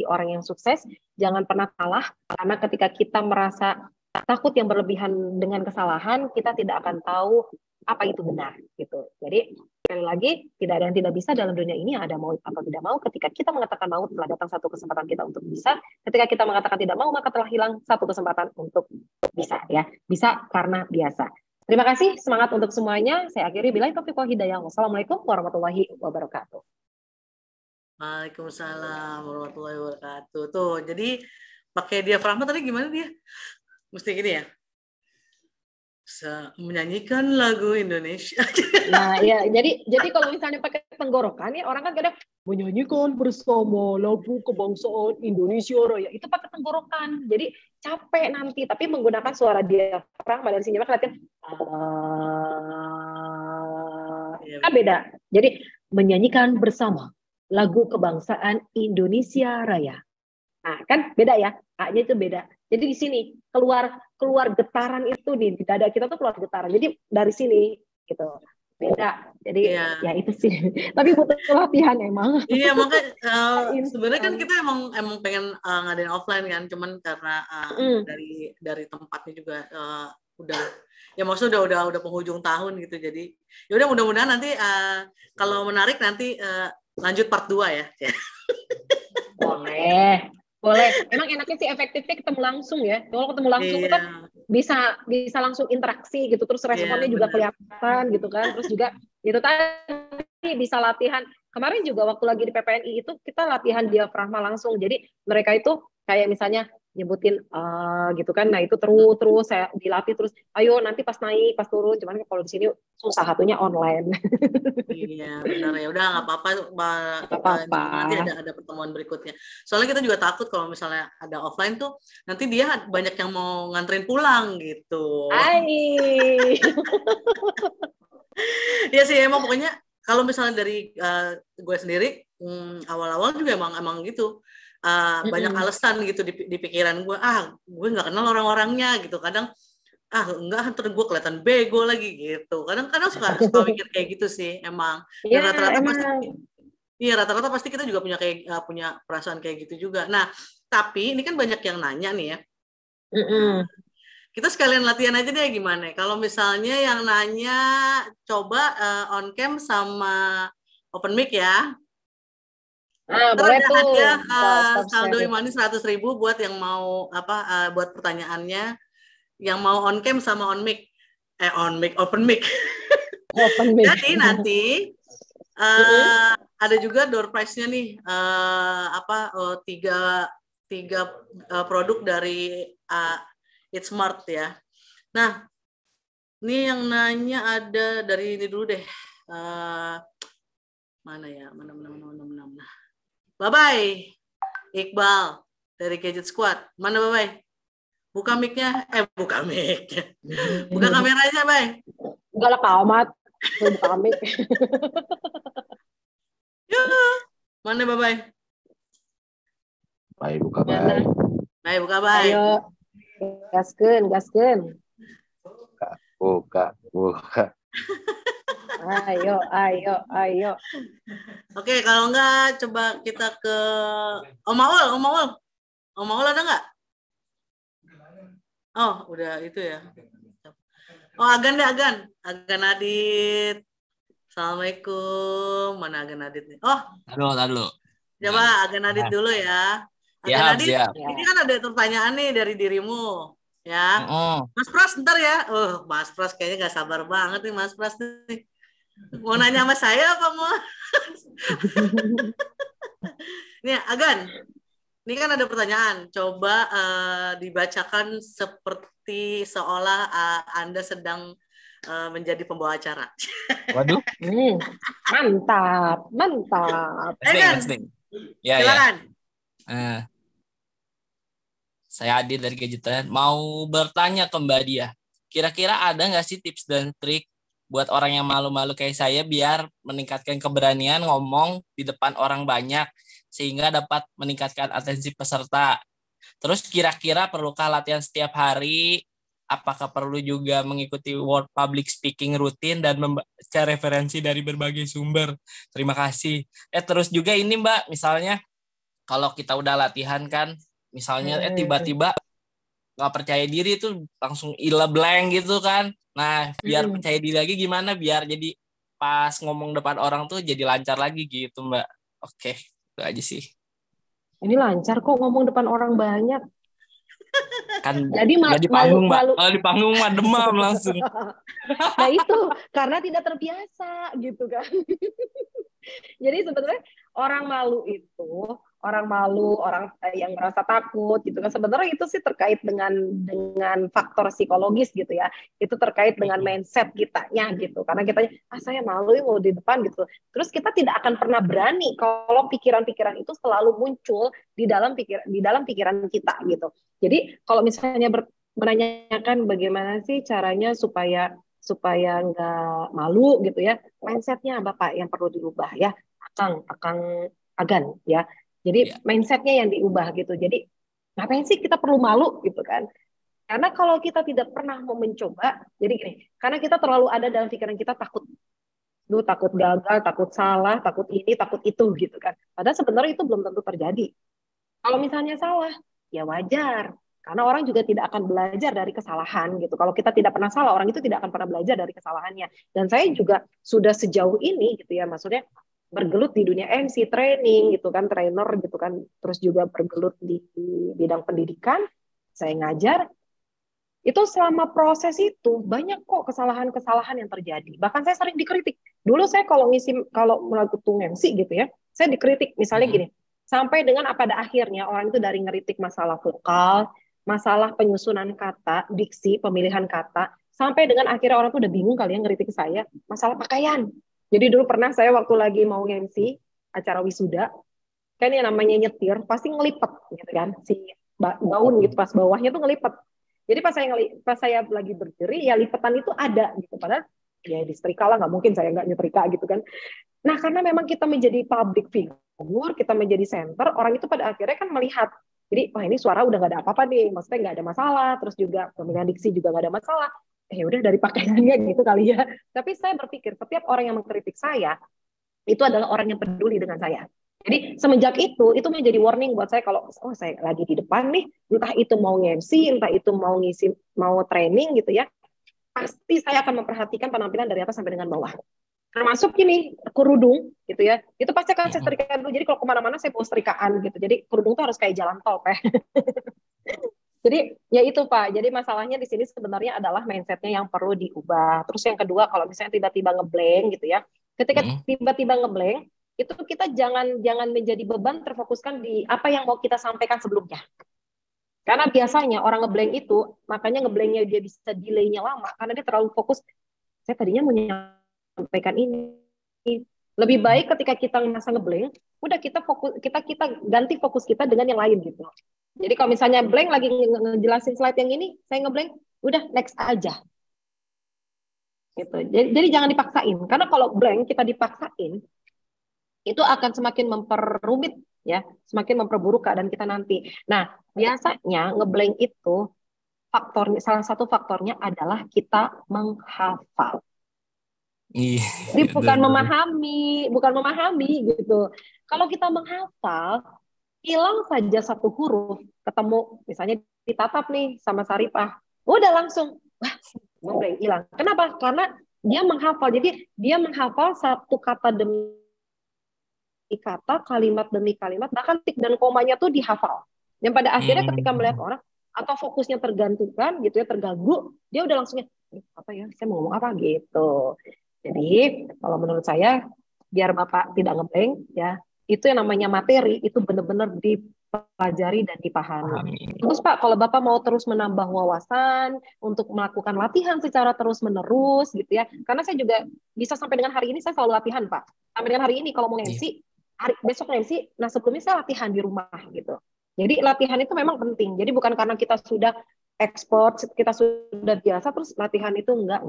orang yang sukses. Jangan pernah kalah, karena ketika kita merasa takut yang berlebihan dengan kesalahan, kita tidak akan tahu apa itu benar. Gitu. Jadi sekali lagi, tidak ada yang tidak bisa dalam dunia ini, ada mau atau tidak mau. Ketika kita mengatakan mau, telah datang satu kesempatan kita untuk bisa. Ketika kita mengatakan tidak mau, maka telah hilang satu kesempatan untuk bisa. Ya, bisa karena biasa. Terima kasih, semangat untuk semuanya. Saya akhiri, billahi taufiq wal hidayah. Wassalamualaikum warahmatullahi wabarakatuh. Waalaikumsalam warahmatullahi wabarakatuh. Tuh, jadi pakai diafragma tadi gimana dia? Mesti gini ya? Menyanyikan lagu Indonesia. Nah, ya, jadi kalau misalnya pakai tenggorokan ya, orang kan kadang menyanyikan bersama lagu kebangsaan Indonesia Raya, itu pakai tenggorokan. Jadi capek nanti, tapi menggunakan suara diafragma dari sini maka latihan kan beda. Jadi menyanyikan bersama lagu kebangsaan Indonesia Raya. Nah, kan beda ya, A-nya itu beda. Jadi di sini keluar getaran itu di dada kita tuh keluar getaran. Jadi dari sini gitu. Beda. Jadi ya itu sih. Tapi butuh latihan emang. Iya, makanya sebenarnya kan kita emang pengen ngadain offline kan, cuman karena dari tempatnya juga udah ya maksudnya udah penghujung tahun gitu. Jadi ya udah mudah-mudahan nanti kalau menarik nanti lanjut part 2 ya. Boleh. Emang enaknya sih efektifnya ketemu langsung ya. Kalau ketemu langsung kan bisa langsung interaksi gitu, terus responnya juga kelihatan gitu kan. Terus juga itu tadi bisa latihan. Kemarin juga waktu lagi di PPNI itu kita latihan diafragma langsung. Jadi mereka itu kayak misalnya nyebutin gitu kan. Nah itu terus saya dilatih terus. Ayo nanti pas naik, pas turun. Cuman kalau di sini susah satunya online. Iya benar ya, udah nggak apa-apa, Gak apa-apa. nanti ada pertemuan berikutnya. Soalnya kita juga takut kalau misalnya ada offline tuh nanti dia banyak yang mau nganterin pulang gitu. Hai. Ya sih emang pokoknya kalau misalnya dari gue sendiri awal-awal juga emang gitu. Banyak alasan gitu di pikiran gue, gue nggak kenal orang-orangnya gitu. Kadang enggak, ntar gue kelihatan bego lagi gitu. Kadang-kadang suka mikir kayak gitu sih emang. Dan Ya emang. rata-rata pasti kita juga punya perasaan kayak gitu juga. Nah, tapi ini kan banyak yang nanya nih ya. Kita sekalian latihan aja deh gimana. Kalau misalnya yang nanya coba on cam sama open mic ya. Boleh Ada tuh. hadiah Stop saldo sharing. money 100.000 buat yang mau buat pertanyaannya, yang mau on cam sama on mic. Open mic. Open mic. Jadi nanti ada juga door prize-nya nih, tiga produk dari It's Smart ya. Nah, ini yang nanya ada dari ini dulu deh. Mana ya? Mana. Bye-bye, Iqbal dari Gadget Squad. Mana bye-bye? Buka mic-nya. Buka mic-nya. Buka kameranya, Bay. Enggak lah, Kak Ahmad. Buka mic. Mana bye-bye? Bye, buka bye. Bye, buka bye. Ayo. Gaskeun. Buka. Ayo. Oke, kalau enggak coba kita ke Om Maul ada enggak? Oh, udah itu ya. Oh, Agan Adit. Assalamualaikum. Mana Agan Adit nih? Oh, halo. Coba Agan Adit dulu ya. Agan Adit, ini kan ada pertanyaan nih dari dirimu. Ya, Mas Pras ntar ya. Mas Pras kayaknya nggak sabar banget nih Mas Pras nih. Mau nanya sama saya apa mau? Nih Agan, ini kan ada pertanyaan. Coba dibacakan seperti seolah Anda sedang menjadi pembawa acara. Waduh. Mantap. Testing. Ya, silakan. Saya Adit dari Gadgetan. Mau bertanya ke Mbak Dia. Kira-kira ada nggak sih tips dan trik buat orang yang malu-malu kayak saya biar meningkatkan keberanian ngomong di depan orang banyak sehingga dapat meningkatkan atensi peserta? Terus kira-kira perlukah latihan setiap hari? Apakah perlu juga mengikuti World Public Speaking rutin dan membaca referensi dari berbagai sumber? Terima kasih. Terus juga ini Mbak, misalnya kalau kita udah latihan kan, misalnya tiba-tiba nggak percaya diri tuh langsung blank gitu kan. Nah, biar percaya diri lagi gimana? Biar jadi pas ngomong depan orang tuh jadi lancar lagi gitu Mbak. Oke, itu aja sih. Ini lancar kok ngomong depan orang banyak. Kan jadi di panggung Mbak. Kalau di panggung mah demam langsung. Nah itu karena tidak terbiasa gitu kan. Jadi sebenarnya orang yang merasa takut gitu kan, sebenarnya itu sih terkait dengan faktor psikologis gitu ya. Itu terkait dengan mindset kitanya gitu. Karena kita saya malu mau di depan gitu. Terus kita tidak akan pernah berani kalau pikiran-pikiran itu selalu muncul di dalam pikiran kita gitu. Jadi kalau misalnya menanyakan bagaimana sih caranya supaya nggak malu gitu ya, mindsetnya Bapak yang perlu diubah ya, Agan ya. Jadi mindsetnya yang diubah gitu. Jadi ngapain sih kita perlu malu gitu kan? Karena kalau kita tidak pernah mau mencoba, jadi gini, karena kita terlalu ada dalam pikiran kita takut gagal, takut salah, takut ini, takut itu gitu kan. Padahal sebenarnya itu belum tentu terjadi. Kalau misalnya salah, ya wajar. Karena orang juga tidak akan belajar dari kesalahan gitu. Kalau kita tidak pernah salah, orang itu tidak akan pernah belajar dari kesalahannya. Dan saya juga sudah sejauh ini gitu ya, maksudnya bergelut di dunia MC, training gitu kan, trainer gitu kan, terus juga bergelut di bidang pendidikan, saya ngajar. Itu selama proses itu banyak kok kesalahan-kesalahan yang terjadi. Bahkan saya sering dikritik. Dulu saya kalau melakukan MC gitu ya, saya dikritik misalnya gini, sampai dengan pada akhirnya orang itu dari ngeritik masalah vokal, masalah penyusunan kata, diksi, pemilihan kata, sampai dengan akhirnya orang tuh udah bingung kali ya ngeritik saya masalah pakaian. Jadi dulu pernah saya waktu lagi mau MC acara wisuda, kan yang namanya nyetir pasti ngelipet gitu kan si gaun gitu, pas bawahnya tuh ngelipet. Jadi pas saya lagi berdiri ya lipetan itu ada gitu, padahal ya disetrika lah, nggak mungkin saya nggak nyetrika gitu kan. Nah karena memang kita menjadi public figure, kita menjadi center, orang itu pada akhirnya kan melihat, jadi wah ini suara udah nggak ada apa-apa nih, maksudnya nggak ada masalah, terus juga pemilihan diksi juga nggak ada masalah, ya udah dari pakaiannya gitu kali ya. Tapi saya berpikir setiap orang yang mengkritik saya itu adalah orang yang peduli dengan saya. Jadi semenjak itu menjadi warning buat saya kalau oh saya lagi di depan nih, entah itu mau MC, entah itu mau ngisi, mau training gitu ya, pasti saya akan memperhatikan penampilan dari atas sampai dengan bawah. Termasuk ini kerudung gitu ya, itu pasti akan saya setrikakan dulu. Jadi kalau kemana-mana saya bawa setrikaan gitu. Jadi kerudung tuh harus kayak jalan tol, Pak. Jadi ya itu Pak. Jadi masalahnya di sini sebenarnya adalah mindsetnya yang perlu diubah. Terus yang kedua kalau misalnya tiba-tiba ngeblank gitu ya, ketika tiba-tiba ngeblank itu kita jangan menjadi beban, terfokuskan di apa yang mau kita sampaikan sebelumnya. Karena biasanya orang ngeblank itu, makanya ngeblanknya dia bisa delay-nya lama karena dia terlalu fokus. Saya tadinya mau menyampaikan ini. Lebih baik ketika kita merasa ngeblank, udah kita fokus, kita ganti fokus kita dengan yang lain gitu. Jadi kalau misalnya blank lagi ngejelasin slide yang ini, saya ngeblank, udah next aja. Gitu. Jadi jangan dipaksain, karena kalau blank kita dipaksain, itu akan semakin memperrumit ya, semakin memperburuk keadaan kita nanti. Nah, biasanya ngeblank itu faktornya, salah satu faktornya adalah kita menghafal. Jadi bukan memahami gitu. Kalau kita menghafal, hilang saja satu huruf, ketemu misalnya ditatap nih sama Saripah, udah langsung wah, ngeblank, hilang. Kenapa? Karena dia menghafal. Jadi dia menghafal satu kata demi kata, kalimat demi kalimat, bahkan tik dan komanya tuh dihafal. Dan pada akhirnya ketika melihat orang atau fokusnya tergantungkan gitu ya, terganggu, dia udah langsungnya apa ya, saya mau ngomong apa gitu. Jadi kalau menurut saya biar Bapak tidak ngeblank ya, itu yang namanya materi itu benar-benar dipelajari dan dipahami. Terus Pak, kalau Bapak mau terus menambah wawasan untuk melakukan latihan secara terus-menerus gitu ya, karena saya juga bisa sampai dengan hari ini saya selalu latihan Pak. Sampai dengan hari ini kalau mau MC, besok MC, nah sebelumnya saya latihan di rumah gitu. Jadi latihan itu memang penting. Jadi bukan karena kita sudah ekspor, kita sudah biasa terus latihan itu enggak.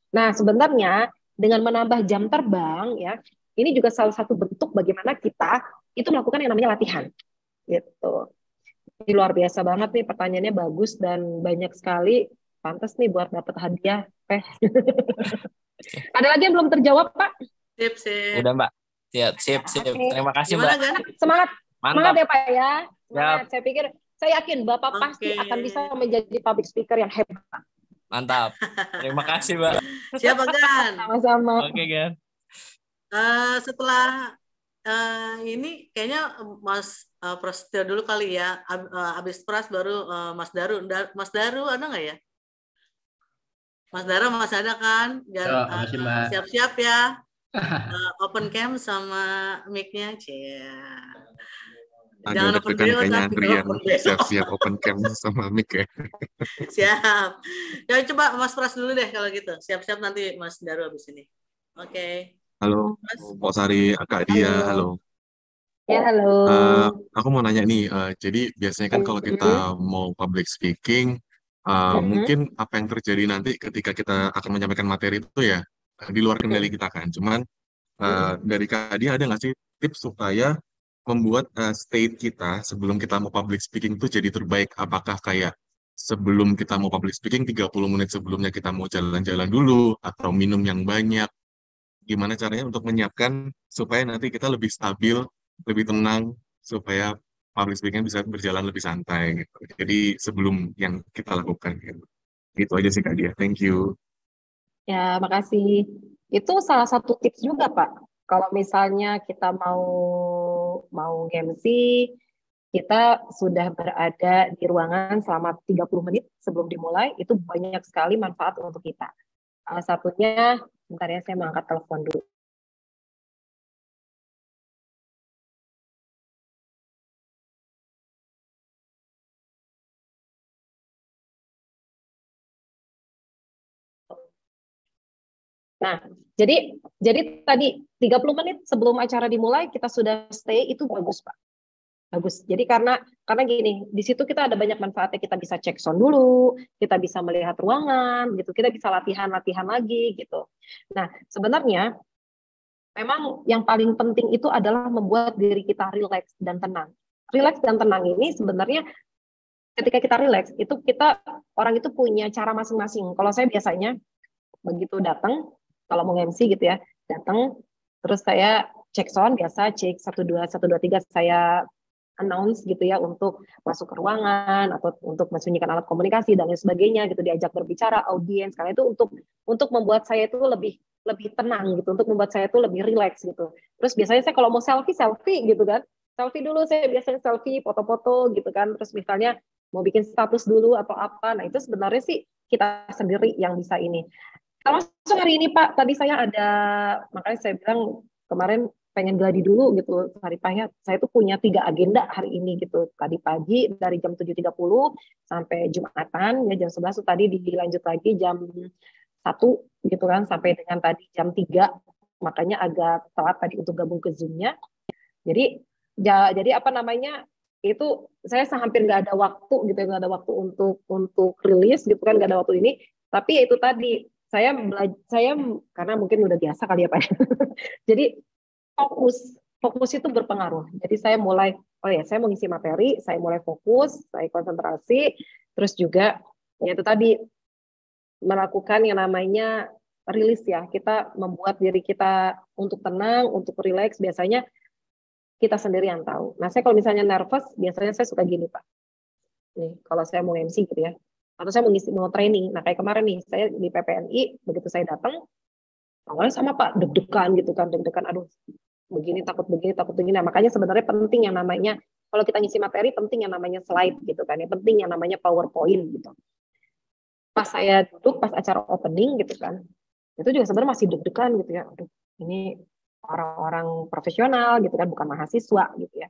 Nah, sebenarnya dengan menambah jam terbang ya, ini juga salah satu bentuk bagaimana kita itu melakukan yang namanya latihan. Gitu. Ini luar biasa banget nih, pertanyaannya bagus dan banyak sekali. Pantas nih buat dapat hadiah. Ada lagi yang belum terjawab, Pak? Sip. Udah, Mbak. Sip. Terima kasih, Gimana, Mbak. Gan? Semangat. Mantap. Semangat ya, Pak ya. Semangat. Saya pikir, saya yakin Bapak pasti akan bisa menjadi public speaker yang hebat. Mantap. Terima kasih, Mbak. Siapa, Gan? Sama-sama. Oke, Gan. Setelah ini kayaknya Mas Prasetyo dulu kali ya. Habis Pras baru Mas Daru. Mas Daru ada nggak ya? Mas Daru masih ada kan? Siap-siap ya. Open cam sama mic-nya. Jangan open BO tapi siap-siap open cam sama mic ya. Siap. Ya coba Mas Pras dulu deh kalau gitu. Siap-siap nanti Mas Daru habis ini. Oke. Halo, Mbak Sari, Kak Dia, halo. Ya, halo. Aku mau nanya nih, jadi biasanya kan kalau kita mau public speaking, mungkin apa yang terjadi nanti ketika kita akan menyampaikan materi itu ya di luar kendali kita kan. Cuman dari Kak Dia ada nggak sih tips supaya membuat state kita sebelum kita mau public speaking itu jadi terbaik? Apakah kayak sebelum kita mau public speaking 30 menit sebelumnya kita mau jalan-jalan dulu atau minum yang banyak? Gimana caranya untuk menyiapkan supaya nanti kita lebih stabil, lebih tenang, supaya public speaking bisa berjalan lebih santai gitu. Jadi sebelum yang kita lakukan gitu. Itu aja sih Kak Dia. Thank you. Ya, makasih. Itu salah satu tips juga, Pak. Kalau misalnya kita mau MC, kita sudah berada di ruangan selama 30 menit sebelum dimulai, itu banyak sekali manfaat untuk kita. Salah satunya, bentar ya, saya mau angkat telepon dulu. Nah, jadi tadi 30 menit sebelum acara dimulai kita sudah stay, itu bagus, Pak. Bagus. Jadi karena gini, di situ kita ada banyak manfaatnya. Kita bisa cek sound dulu, kita bisa melihat ruangan, gitu. Kita bisa latihan lagi, gitu. Nah, sebenarnya memang yang paling penting itu adalah membuat diri kita rileks dan tenang. Rileks dan tenang ini sebenarnya ketika kita rileks itu orang itu punya cara masing-masing. Kalau saya biasanya begitu datang, kalau mau MC gitu ya, datang terus saya cek sound, biasa cek 1 2 1 2 3, saya announce gitu ya untuk masuk ke ruangan atau untuk mensunyikan alat komunikasi dan lain sebagainya gitu, diajak berbicara audiens, karena itu untuk membuat saya itu lebih tenang gitu, untuk membuat saya itu lebih rileks gitu. Terus biasanya saya kalau mau selfie gitu kan, selfie dulu, saya biasanya selfie, foto-foto gitu kan, terus misalnya mau bikin status dulu atau apa. Nah, itu sebenarnya sih kita sendiri yang bisa ini. Langsung hari ini Pak, tadi saya ada, makanya saya bilang kemarin pengen gladi dulu gitu, hari pahnya saya tuh punya 3 agenda hari ini gitu. Tadi pagi dari jam 7.30 sampai Jumatan, ya jam 11 tadi dilanjut lagi jam 1 gitu kan, sampai dengan tadi jam 3, makanya agak telat tadi untuk gabung ke Zoom-nya. Jadi apa namanya, itu saya hampir nggak ada waktu gitu, nggak ada waktu untuk rilis gitu kan, nggak ada waktu ini. Tapi ya itu tadi, saya karena mungkin udah biasa kali ya Pak. Jadi fokus itu berpengaruh. Jadi saya mulai, saya mau ngisi materi, saya mulai fokus, saya konsentrasi, terus juga ya itu tadi melakukan yang namanya rilis ya. Kita membuat diri kita untuk tenang, untuk rileks, biasanya kita sendiri yang tahu. Nah, saya kalau misalnya nervous, biasanya saya suka gini Pak. Nih, kalau saya mau MC gitu ya, atau saya mau training. Nah, kayak kemarin nih, saya di PPNI, begitu saya datang, awalnya sama Pak, deg-degan gitu kan, aduh, begini, takut begini. Nah, makanya sebenarnya penting yang namanya, kalau kita ngisi materi, penting yang namanya slide gitu kan, ya penting yang namanya PowerPoint gitu. Pas saya duduk, pas acara opening gitu kan, itu juga sebenarnya masih deg-degan gitu ya, aduh, ini orang-orang profesional gitu kan, bukan mahasiswa gitu ya.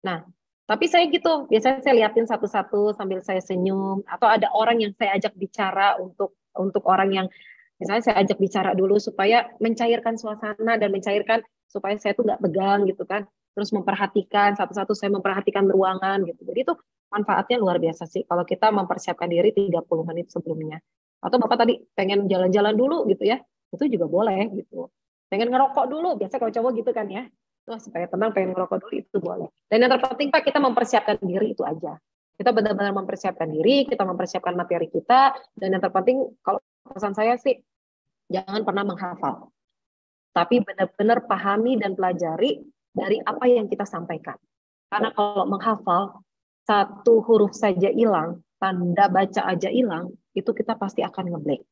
Nah, tapi saya gitu, biasanya saya liatin satu-satu sambil saya senyum, atau ada orang yang saya ajak bicara untuk orang yang misalnya saya ajak bicara dulu supaya mencairkan suasana dan mencairkan supaya saya tuh nggak tegang gitu kan. Terus memperhatikan satu-satu, saya memperhatikan ruangan gitu. Jadi itu manfaatnya luar biasa sih kalau kita mempersiapkan diri 30 menit sebelumnya. Atau Bapak tadi pengen jalan-jalan dulu gitu ya, itu juga boleh gitu. Pengen ngerokok dulu, biasa kalau cowok gitu kan ya. Wah, supaya tenang pengen ngerokok dulu itu boleh. Dan yang terpenting Pak, kita mempersiapkan diri itu aja. Kita benar-benar mempersiapkan diri, kita mempersiapkan materi kita, dan yang terpenting kalau pesan saya sih jangan pernah menghafal. Tapi benar-benar pahami dan pelajari dari apa yang kita sampaikan. Karena kalau menghafal, satu huruf saja hilang, tanda baca aja hilang, itu kita pasti akan ngeblank.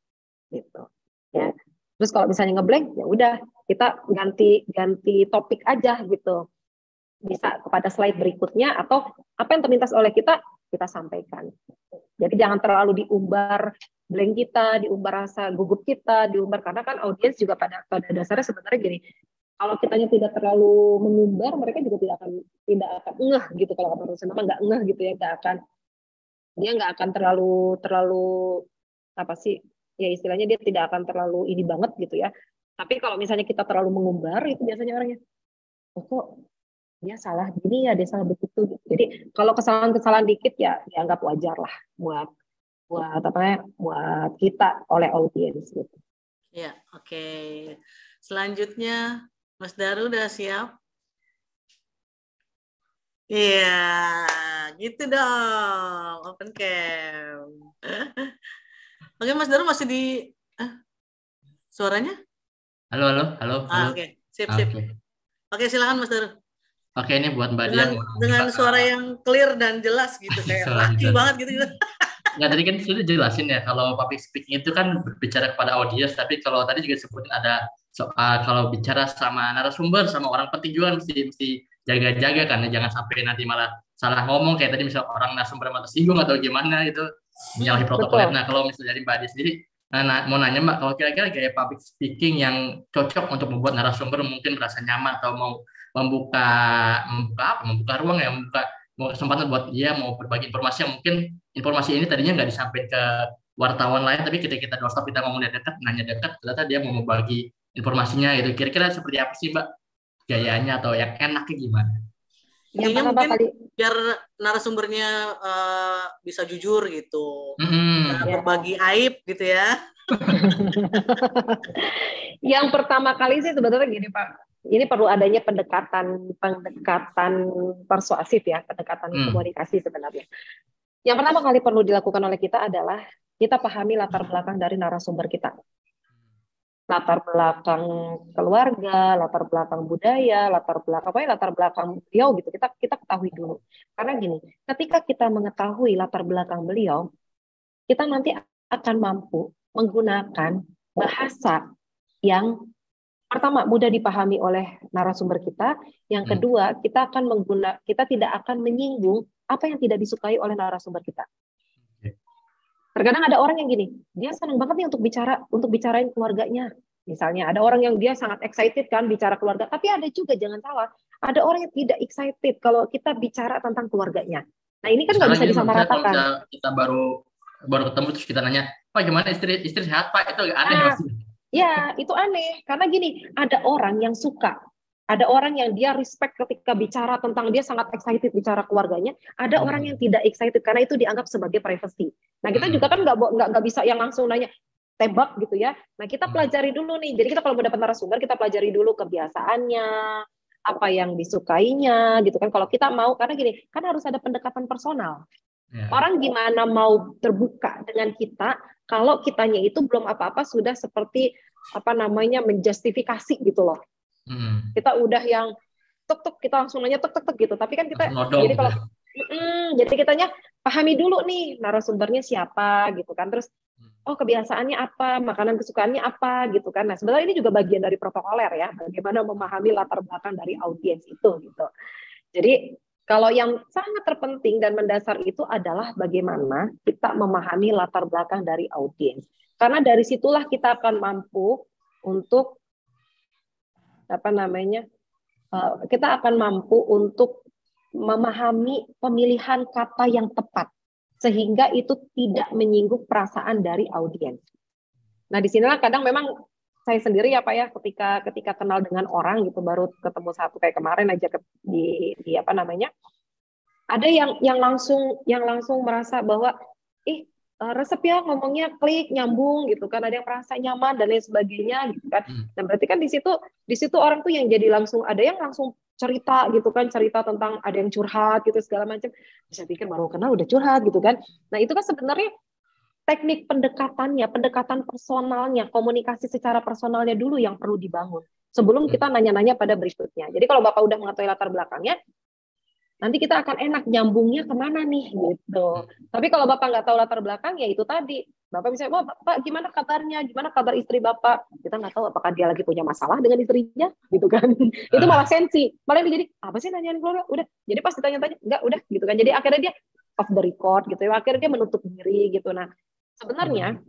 Gitu. Ya. Terus kalau misalnya ngeblank, ya udah kita ganti topik aja gitu. Bisa kepada slide berikutnya atau apa yang terlintas oleh kita sampaikan. Jadi jangan terlalu diumbar blank kita, diumbar rasa gugup kita, diumbar karena kan audiens juga pada dasarnya sebenarnya gini. Kalau kitanya tidak terlalu mengumbar, mereka juga tidak akan ngeh gitu, kalau kata Rasulullah nggak ngeh gitu ya, dia nggak akan terlalu apa sih ya istilahnya, dia tidak akan terlalu ini banget gitu ya. Tapi kalau misalnya kita terlalu mengumbar, itu biasanya orangnya, kok dia salah gini ya, dia salah begitu. Jadi kalau kesalahan dikit ya dianggap wajar lah buat kita oleh audiens gitu. Ya, oke. Selanjutnya Mas Daru udah siap? Iya, gitu dong. Open cam. Oke, Mas Daru masih di suaranya? Halo. Oke. Sip. Oke, silakan Mas Daru. Oke, ini buat Mbak Dia. Dengan suara yang clear dan jelas gitu, kayak laki banget gitu. Nggak, tadi kan sudah jelasin ya, kalau public speaking itu kan berbicara kepada audiens, tapi kalau tadi juga sebutin ada soal kalau bicara sama narasumber, sama orang penting juga mesti jaga-jaga kan, jangan sampai nanti malah salah ngomong, kayak tadi misal orang narasumber tersinggung atau gimana itu, menyalahi protokol. Nah, kalau misalnya dari Mbak Dia sendiri, mau nanya Mbak, kalau kira-kira gaya public speaking yang cocok untuk membuat narasumber mungkin merasa nyaman atau mau membuka ruang ya, membuka kesempatan buat dia mau berbagi informasi yang mungkin informasi ini tadinya nggak disampaikan ke wartawan lain, tapi ketika kita doorstop kita ngomong dia dekat, nanya dekat, ternyata dia mau membagi informasinya itu. Kira-kira seperti apa sih Mbak gayanya atau yang enaknya gimana? Yang Intinya pertama mungkin kali, biar narasumbernya bisa jujur gitu, Mm-mm. berbagi aib gitu ya. yang pertama kali sih sebetulnya gini Pak, ini perlu adanya pendekatan persuasif ya, pendekatan komunikasi sebenarnya. Yang pertama kali perlu dilakukan oleh kita adalah kita pahami latar belakang dari narasumber kita. Latar belakang keluarga, latar belakang budaya, latar belakang beliau gitu. Kita ketahui dulu. Karena gini, ketika kita mengetahui latar belakang beliau, kita nanti akan mampu menggunakan bahasa yang pertama mudah dipahami oleh narasumber kita, yang kedua kita tidak akan menyinggung apa yang tidak disukai oleh narasumber kita. Terkadang ada orang yang gini, dia senang banget nih untuk bicarain keluarganya. Misalnya ada orang yang dia sangat excited kan bicara keluarga, tapi ada juga jangan salah, ada orang yang tidak excited kalau kita bicara tentang keluarganya. Nah ini kan nggak bisa disamaratakan. Kalau kita baru ketemu terus kita nanya, Pak gimana istri sehat Pak, itu aneh maksudnya. Ya itu aneh karena gini, ada orang yang suka. Ada orang yang dia respect ketika bicara tentang dia sangat excited bicara keluarganya. Ada orang yang tidak excited karena itu dianggap sebagai privacy. Nah kita juga kan nggak bisa yang langsung nanya tembak gitu ya. Nah kita pelajari dulu nih. Jadi kita kalau mau dapat narasumber kita pelajari dulu kebiasaannya, apa yang disukainya gitu kan. Kalau kita mau karena gini kan harus ada pendekatan personal. Orang gimana mau terbuka dengan kita kalau kitanya itu belum apa-apa sudah seperti menjustifikasi gitu loh. Kita udah yang tuk kita langsung nanya tuk gitu, tapi kan kita jadi kalau jadi kitanya pahami dulu nih narasumbernya siapa gitu kan, terus kebiasaannya apa, makanan kesukaannya apa gitu kan. Nah sebenarnya ini juga bagian dari protokoler ya, bagaimana memahami latar belakang dari audiens itu gitu. Jadi kalau yang sangat terpenting dan mendasar itu adalah bagaimana kita memahami latar belakang dari audiens, karena dari situlah kita akan mampu untuk kita akan mampu untuk memahami pemilihan kata yang tepat sehingga itu tidak menyinggung perasaan dari audiens. Nah, disinilah kadang memang saya sendiri ya Pak ya ketika kenal dengan orang gitu baru ketemu satu kayak kemarin aja ada yang langsung merasa bahwa resep ya ngomongnya klik nyambung gitu kan, ada yang merasa nyaman dan lain sebagainya gitu kan. Nah berarti kan di situ orang tuh yang jadi langsung ada yang langsung cerita gitu kan, cerita tentang ada yang curhat gitu segala macam. Saya pikir baru kenal udah curhat gitu kan. Nah itu kan sebenarnya teknik pendekatannya, pendekatan personalnya, komunikasi secara personalnya dulu yang perlu dibangun sebelum kita nanya-nanya pada berikutnya. Jadi kalau Bapak udah mengetahui latar belakangnya, nanti kita akan enak nyambungnya kemana nih gitu. Tapi kalau Bapak nggak tahu latar belakang ya itu tadi. Bapak misalnya, Pak gimana kabarnya? Gimana kabar istri Bapak? Kita nggak tahu apakah dia lagi punya masalah dengan istrinya gitu kan. Itu malah sensi. Malah jadi apa sih nanyain keluarga? Udah. Jadi pas ditanya-tanya enggak udah gitu kan. Jadi akhirnya dia off the record gitu ya. Akhirnya dia menutup diri gitu. Nah, sebenarnya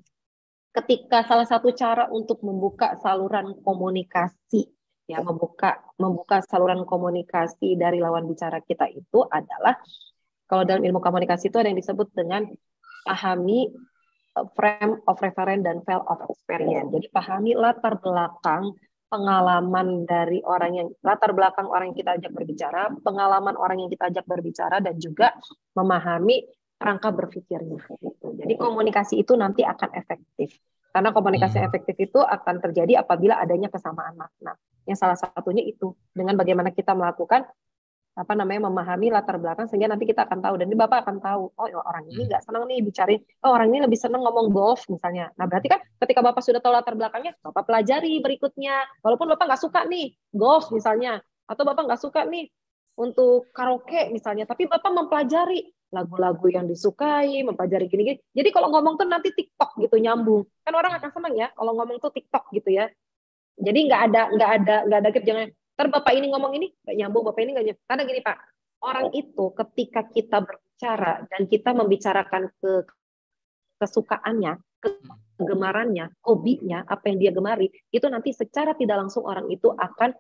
ketika salah satu cara untuk membuka saluran komunikasi ya membuka saluran komunikasi dari lawan bicara kita itu adalah kalau dalam ilmu komunikasi itu ada yang disebut dengan pahami frame of reference dan field of experience. Jadi pahami latar belakang pengalaman dari latar belakang orang yang kita ajak berbicara, pengalaman orang yang kita ajak berbicara dan juga memahami rangka berpikirnya. Jadi komunikasi itu nanti akan efektif. Karena komunikasi efektif itu akan terjadi apabila adanya kesamaan makna. Yang salah satunya itu dengan bagaimana kita melakukan memahami latar belakang sehingga nanti kita akan tahu dan ini Bapak akan tahu orang ini nggak senang nih bicarain, orang ini lebih senang ngomong golf misalnya. Nah berarti kan ketika Bapak sudah tahu latar belakangnya, Bapak pelajari berikutnya. Walaupun Bapak nggak suka nih golf misalnya, atau Bapak nggak suka nih untuk karaoke misalnya, tapi Bapak mempelajari lagu-lagu yang disukai, mempelajari gini-gini. Jadi kalau ngomong tuh nanti TikTok gitu nyambung. Kan orang akan senang ya kalau ngomong tuh TikTok gitu ya. Jadi nggak ada gap, jangan ntar Bapak ini ngomong ini nggak nyambung, Bapak ini nggak nyambung. Karena gini Pak, orang itu ketika kita berbicara dan kita membicarakan kesukaannya, kegemarannya, hobinya, apa yang dia gemari, itu nanti secara tidak langsung orang itu akan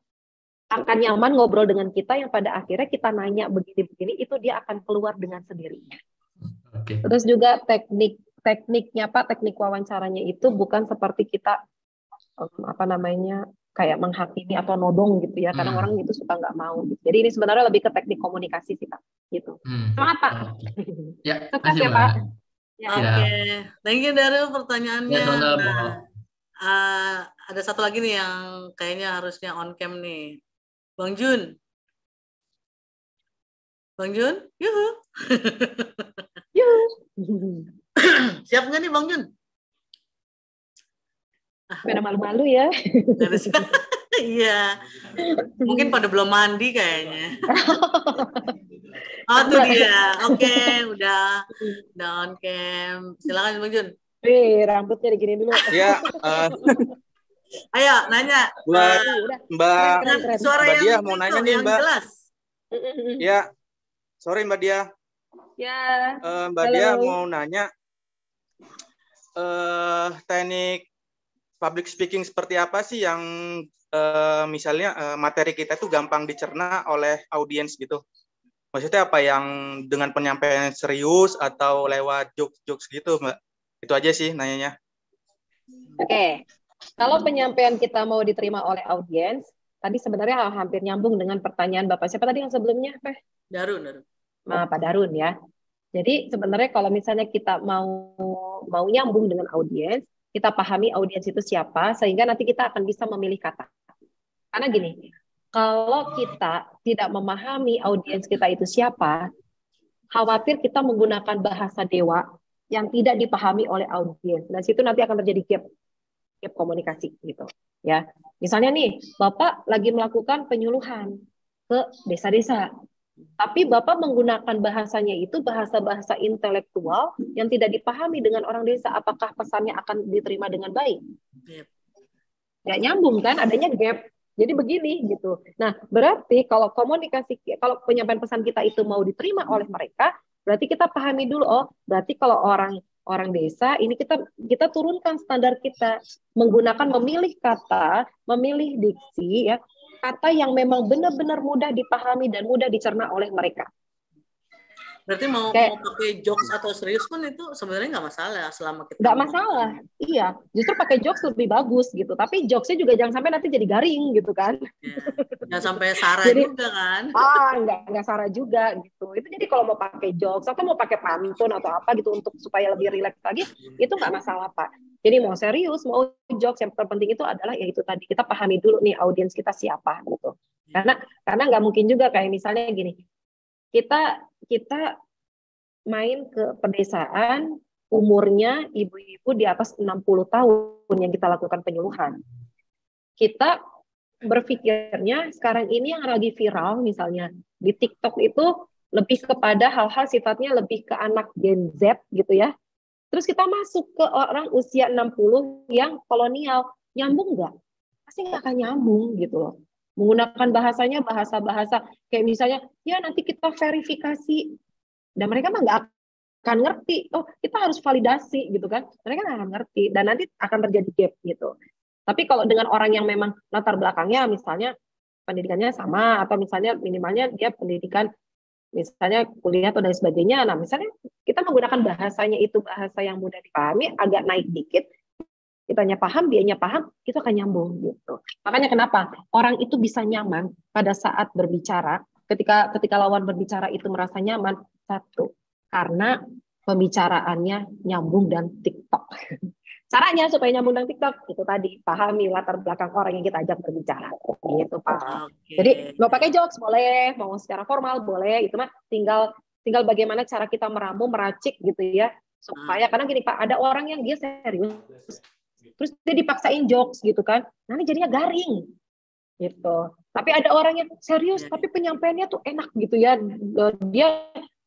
nyaman ngobrol dengan kita yang pada akhirnya kita nanya begini-begini itu dia akan keluar dengan sendirinya. Terus juga teknik tekniknya Pak, teknik wawancaranya itu bukan seperti kita kayak menghakimi atau nodong gitu ya. Kadang orang itu suka nggak mau. Gitu. Jadi ini sebenarnya lebih ke teknik komunikasi sih Pak. Gitu. Semangat Pak. Ya, sukses ya Pak. Ya. Oke, thank you Darul pertanyaannya. Ada satu lagi nih yang kayaknya harusnya on cam nih, Bang Jun. Bang Jun, yuhu. Siap nggak nih Bang Jun? Pada malu-malu ya. Iya, mungkin pada belum mandi kayaknya. Oh tuh dia, oke, udah on cam. Silakan Bang Jun. Rambutnya digini dulu. Ya. Ayo nanya. Mbak suara Mbak yang Dia mau nanya nih Mbak. Jelas. Ya, sorry Mbak Dia. Ya. Mbak Dia mau nanya teknik public speaking seperti apa sih yang misalnya materi kita itu gampang dicerna oleh audiens gitu. Maksudnya apa yang dengan penyampaian serius atau lewat jokes-jokes gitu Mbak. Itu aja sih nanyanya. Oke. Kalau penyampaian kita mau diterima oleh audiens, tadi sebenarnya hampir nyambung dengan pertanyaan Bapak. Siapa tadi yang sebelumnya, Pak? Darun. Nah, Pak Darun ya. Jadi sebenarnya kalau misalnya kita mau nyambung dengan audiens, kita pahami audiens itu siapa, sehingga nanti kita akan bisa memilih kata. Karena gini, kalau kita tidak memahami audiens kita itu siapa, khawatir kita menggunakan bahasa dewa yang tidak dipahami oleh audiens. Dan situ nanti akan terjadi gap komunikasi gitu. Ya, misalnya nih, Bapak lagi melakukan penyuluhan ke desa-desa. Tapi Bapak menggunakan bahasanya itu bahasa-bahasa intelektual yang tidak dipahami dengan orang desa. Apakah pesannya akan diterima dengan baik? Nggak nyambung kan? Adanya gap. Jadi begini gitu. Nah, berarti kalau penyampaian pesan kita itu mau diterima oleh mereka, berarti kita pahami dulu. Oh, berarti kalau orang desa ini kita turunkan standar kita memilih kata, memilih diksi ya. Kata yang memang benar-benar mudah dipahami dan mudah dicerna oleh mereka. Berarti mau pakai jokes atau serius pun itu sebenarnya nggak masalah selama kita. Nggak masalah, iya. Justru pakai jokes lebih bagus gitu. Tapi jokesnya juga jangan sampai nanti jadi garing gitu kan. Ya. Jangan sampai sara juga kan. Nggak sara juga gitu. Itu jadi kalau mau pakai jokes atau mau pakai pantun atau apa gitu untuk supaya lebih rileks lagi, itu nggak masalah Pak. Jadi mau serius, mau jokes, yang terpenting itu adalah ya itu tadi, kita pahami dulu nih audiens kita siapa gitu. Karena nggak mungkin juga kayak misalnya gini, kita main ke pedesaan, umurnya ibu-ibu di atas 60 tahun yang kita lakukan penyuluhan. Kita berpikirnya sekarang ini yang lagi viral misalnya di TikTok itu lebih kepada hal-hal sifatnya lebih ke anak Gen Z gitu ya. Terus kita masuk ke orang usia 60 yang kolonial, nyambung nggak? Pasti nggak akan nyambung gitu loh. Menggunakan bahasanya bahasa-bahasa kayak misalnya, ya nanti kita verifikasi. Dan mereka mah nggak akan ngerti. Oh, kita harus validasi gitu kan. Mereka nggak akan ngerti. Dan nanti akan terjadi gap gitu. Tapi kalau dengan orang yang memang latar belakangnya misalnya pendidikannya sama, atau misalnya minimalnya dia pendidikan misalnya kuliah atau dan sebagainya. Nah, misalnya kita menggunakan bahasanya itu bahasa yang mudah dipahami, agak naik dikit, kitanya paham, dianya paham, itu akan nyambung gitu. Makanya kenapa orang itu bisa nyaman pada saat berbicara, ketika lawan berbicara itu merasa nyaman, satu, karena pembicaraannya nyambung dan TikTok. Caranya supaya nyambung dan TikTok itu tadi pahami latar belakang orang yang kita ajak berbicara gitu Pak. Okay. Jadi mau pakai jokes boleh, mau secara formal boleh, itu mah tinggal bagaimana cara kita meramu, meracik gitu ya supaya karena gini Pak, ada orang yang dia serius terus dia dipaksain jokes gitu kan, nanti jadinya garing gitu. Tapi ada orang yang serius tapi penyampaiannya tuh enak gitu ya,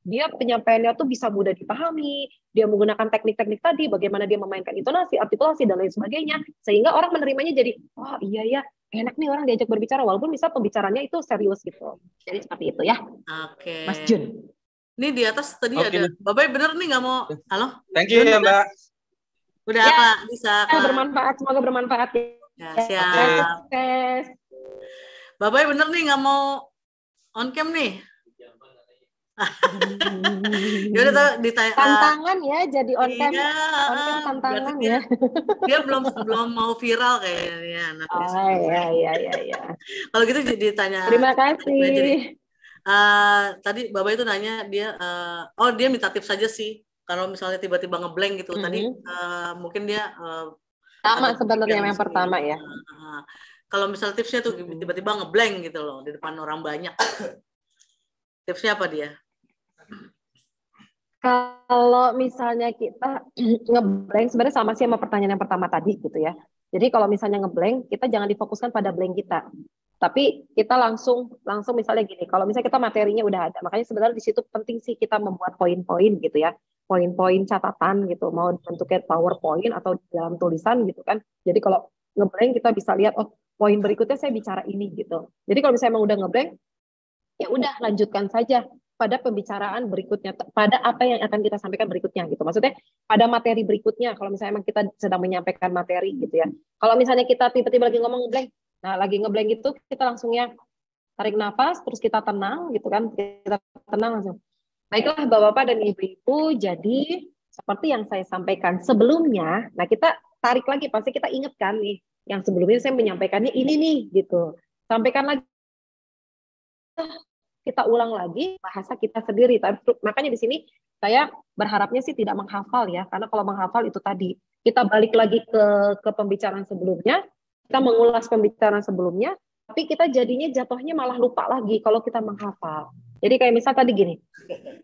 dia penyampaiannya tuh bisa mudah dipahami, dia menggunakan teknik-teknik tadi, bagaimana dia memainkan intonasi, artikulasi, dan lain sebagainya, sehingga orang menerimanya jadi, oh iya ya, enak nih orang diajak berbicara, walaupun bisa pembicaranya itu serius gitu. Jadi seperti itu ya. Oke. Mas Jun. Ini di atas tadi ada, Bapak bener nih nggak mau, halo? Thank you ya Mbak. Udah ya, Kak, bisa Kak. Bermanfaat, semoga bermanfaat ya. Siap. Bapak bener nih nggak mau on cam nih? Ya udah tuh ditanya. Tantangan ya jadi on cam. Iya, On cam berarti tantangan dia, ya. dia belum mau viral kayaknya anaknya. Oh iya. Kalau gitu ditanya. Terima aja deh. kasih. Tadi Bapak itu nanya dia, dia minta tips saja sih. Kalau misalnya tiba-tiba ngeblank gitu, tadi mungkin dia Sama agak sebenarnya yang kepikiran pertama ya. Kalau misal tipsnya tuh tiba-tiba ngeblank gitu loh di depan orang banyak, tipsnya apa dia? Kalau misalnya kita ngeblank, sebenarnya sama sih sama pertanyaan yang pertama tadi gitu ya. Jadi kalau misalnya ngeblank, kita jangan difokuskan pada blank kita. Tapi kita langsung misalnya gini, kalau misalnya kita materinya udah ada, makanya sebenarnya di situ penting sih kita membuat poin-poin gitu ya. Poin-poin catatan gitu, mau bentuknya PowerPoint atau dalam tulisan gitu kan. Jadi kalau ngeblank kita bisa lihat, oh poin berikutnya saya bicara ini gitu. Jadi kalau misalnya emang udah ngeblank, ya udah lanjutkan saja pada pembicaraan berikutnya, pada apa yang akan kita sampaikan berikutnya gitu. Maksudnya pada materi berikutnya, kalau misalnya emang kita sedang menyampaikan materi gitu ya. Kalau misalnya kita tiba-tiba lagi ngomong ngeblank, nah lagi ngeblank itu kita langsungnya tarik nafas, terus kita tenang gitu kan, kita tenang langsung. Baiklah Bapak-Bapak dan Ibu-Ibu, jadi seperti yang saya sampaikan sebelumnya, nah kita tarik lagi, pasti kita ingatkan nih, yang sebelumnya saya menyampaikannya ini nih gitu. Sampaikan lagi, kita ulang lagi bahasa kita sendiri. Makanya di sini saya berharapnya sih tidak menghafal ya, karena kalau menghafal itu tadi kita balik lagi ke pembicaraan sebelumnya, kita mengulas pembicaraan sebelumnya, tapi kita jadinya jatuhnya malah lupa lagi kalau kita menghafal. Jadi kayak misal tadi gini,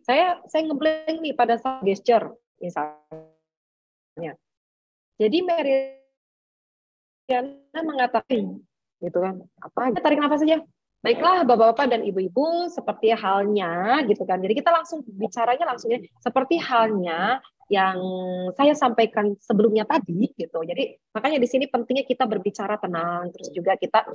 saya ngeblank nih pada saat gesture misalnya. Jadi Mariana mengatakan gitu kan, apa? Tarik nafas saja. Baiklah Bapak-bapak dan Ibu-ibu, seperti halnya gitu kan. Jadi kita langsung bicaranya langsungnya seperti halnya yang saya sampaikan sebelumnya tadi gitu. Jadi makanya di sini pentingnya kita berbicara tenang, terus juga kita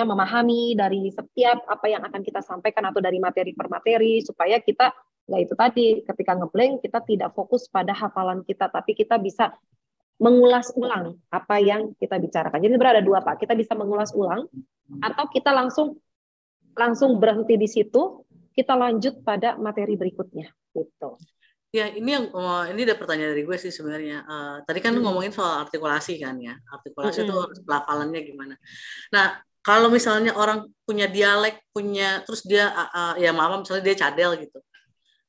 memahami dari setiap apa yang akan kita sampaikan atau dari materi per materi supaya kita itu tadi ketika ngeblank kita tidak fokus pada hafalan kita, tapi kita bisa mengulas ulang apa yang kita bicarakan. Jadi sebenarnya ada dua Pak, kita bisa mengulas ulang atau kita langsung berhenti di situ, kita lanjut pada materi berikutnya gitu. Ya, ini ada pertanyaan dari gue sih sebenarnya. Tadi kan ngomongin soal artikulasi kan ya. Artikulasi itu pelafalannya gimana. Nah, kalau misalnya orang punya dialek, terus dia ya maaf misalnya dia cadel gitu.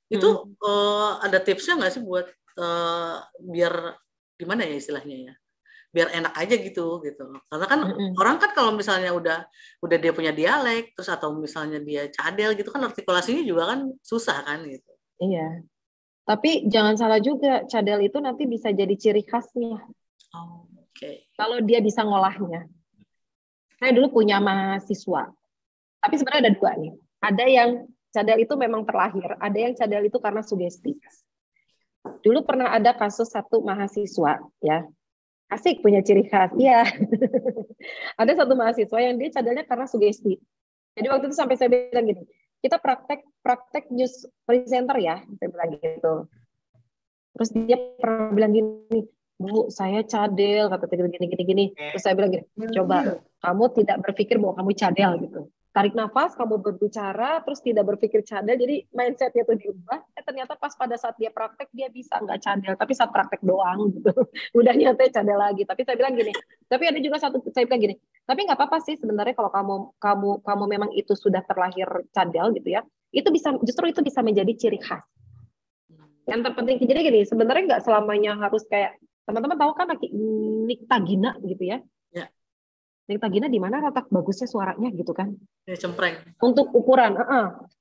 Itu ada tipsnya nggak sih buat biar gimana ya istilahnya ya? Biar enak aja gitu. Karena kan orang kan kalau misalnya udah dia punya dialek terus atau misalnya dia cadel gitu kan artikulasinya juga kan susah kan gitu. Iya. Tapi jangan salah juga, cadel itu nanti bisa jadi ciri khasnya. Oh, oke. Kalau dia bisa ngolahnya. Saya dulu punya mahasiswa. Tapi sebenarnya ada dua nih. Ada yang cadel itu memang terlahir, ada yang cadel itu karena sugesti. Dulu pernah ada kasus satu mahasiswa ya. Asik punya ciri khas, iya. Ada satu mahasiswa yang dia cadelnya karena sugesti. Jadi waktu itu sampai saya bilang gini, kita praktek news presenter ya, saya bilang gitu. Terus dia pernah bilang gini, Bu, saya cadel, kata gini. Terus saya bilang gini, coba kamu tidak berpikir bahwa kamu cadel gitu. Tarik nafas, kamu berbicara, terus tidak berpikir cadel, jadi mindsetnya tuh diubah. Ternyata pas pada saat dia praktek, dia bisa nggak cadel, tapi saat praktek doang gitu. Udah nyata cadel lagi. Tapi saya bilang gini, tapi ada juga saya bilang gini, tapi nggak apa-apa sih sebenarnya kalau kamu memang itu sudah terlahir cadel gitu ya, justru itu bisa menjadi ciri khas. Yang terpenting, jadi gini, sebenarnya nggak selamanya harus kayak, teman-teman tahu kan Niktagina gitu ya. Niktagina di mana letak bagusnya suaranya gitu kan? Cempreng. Untuk ukuran,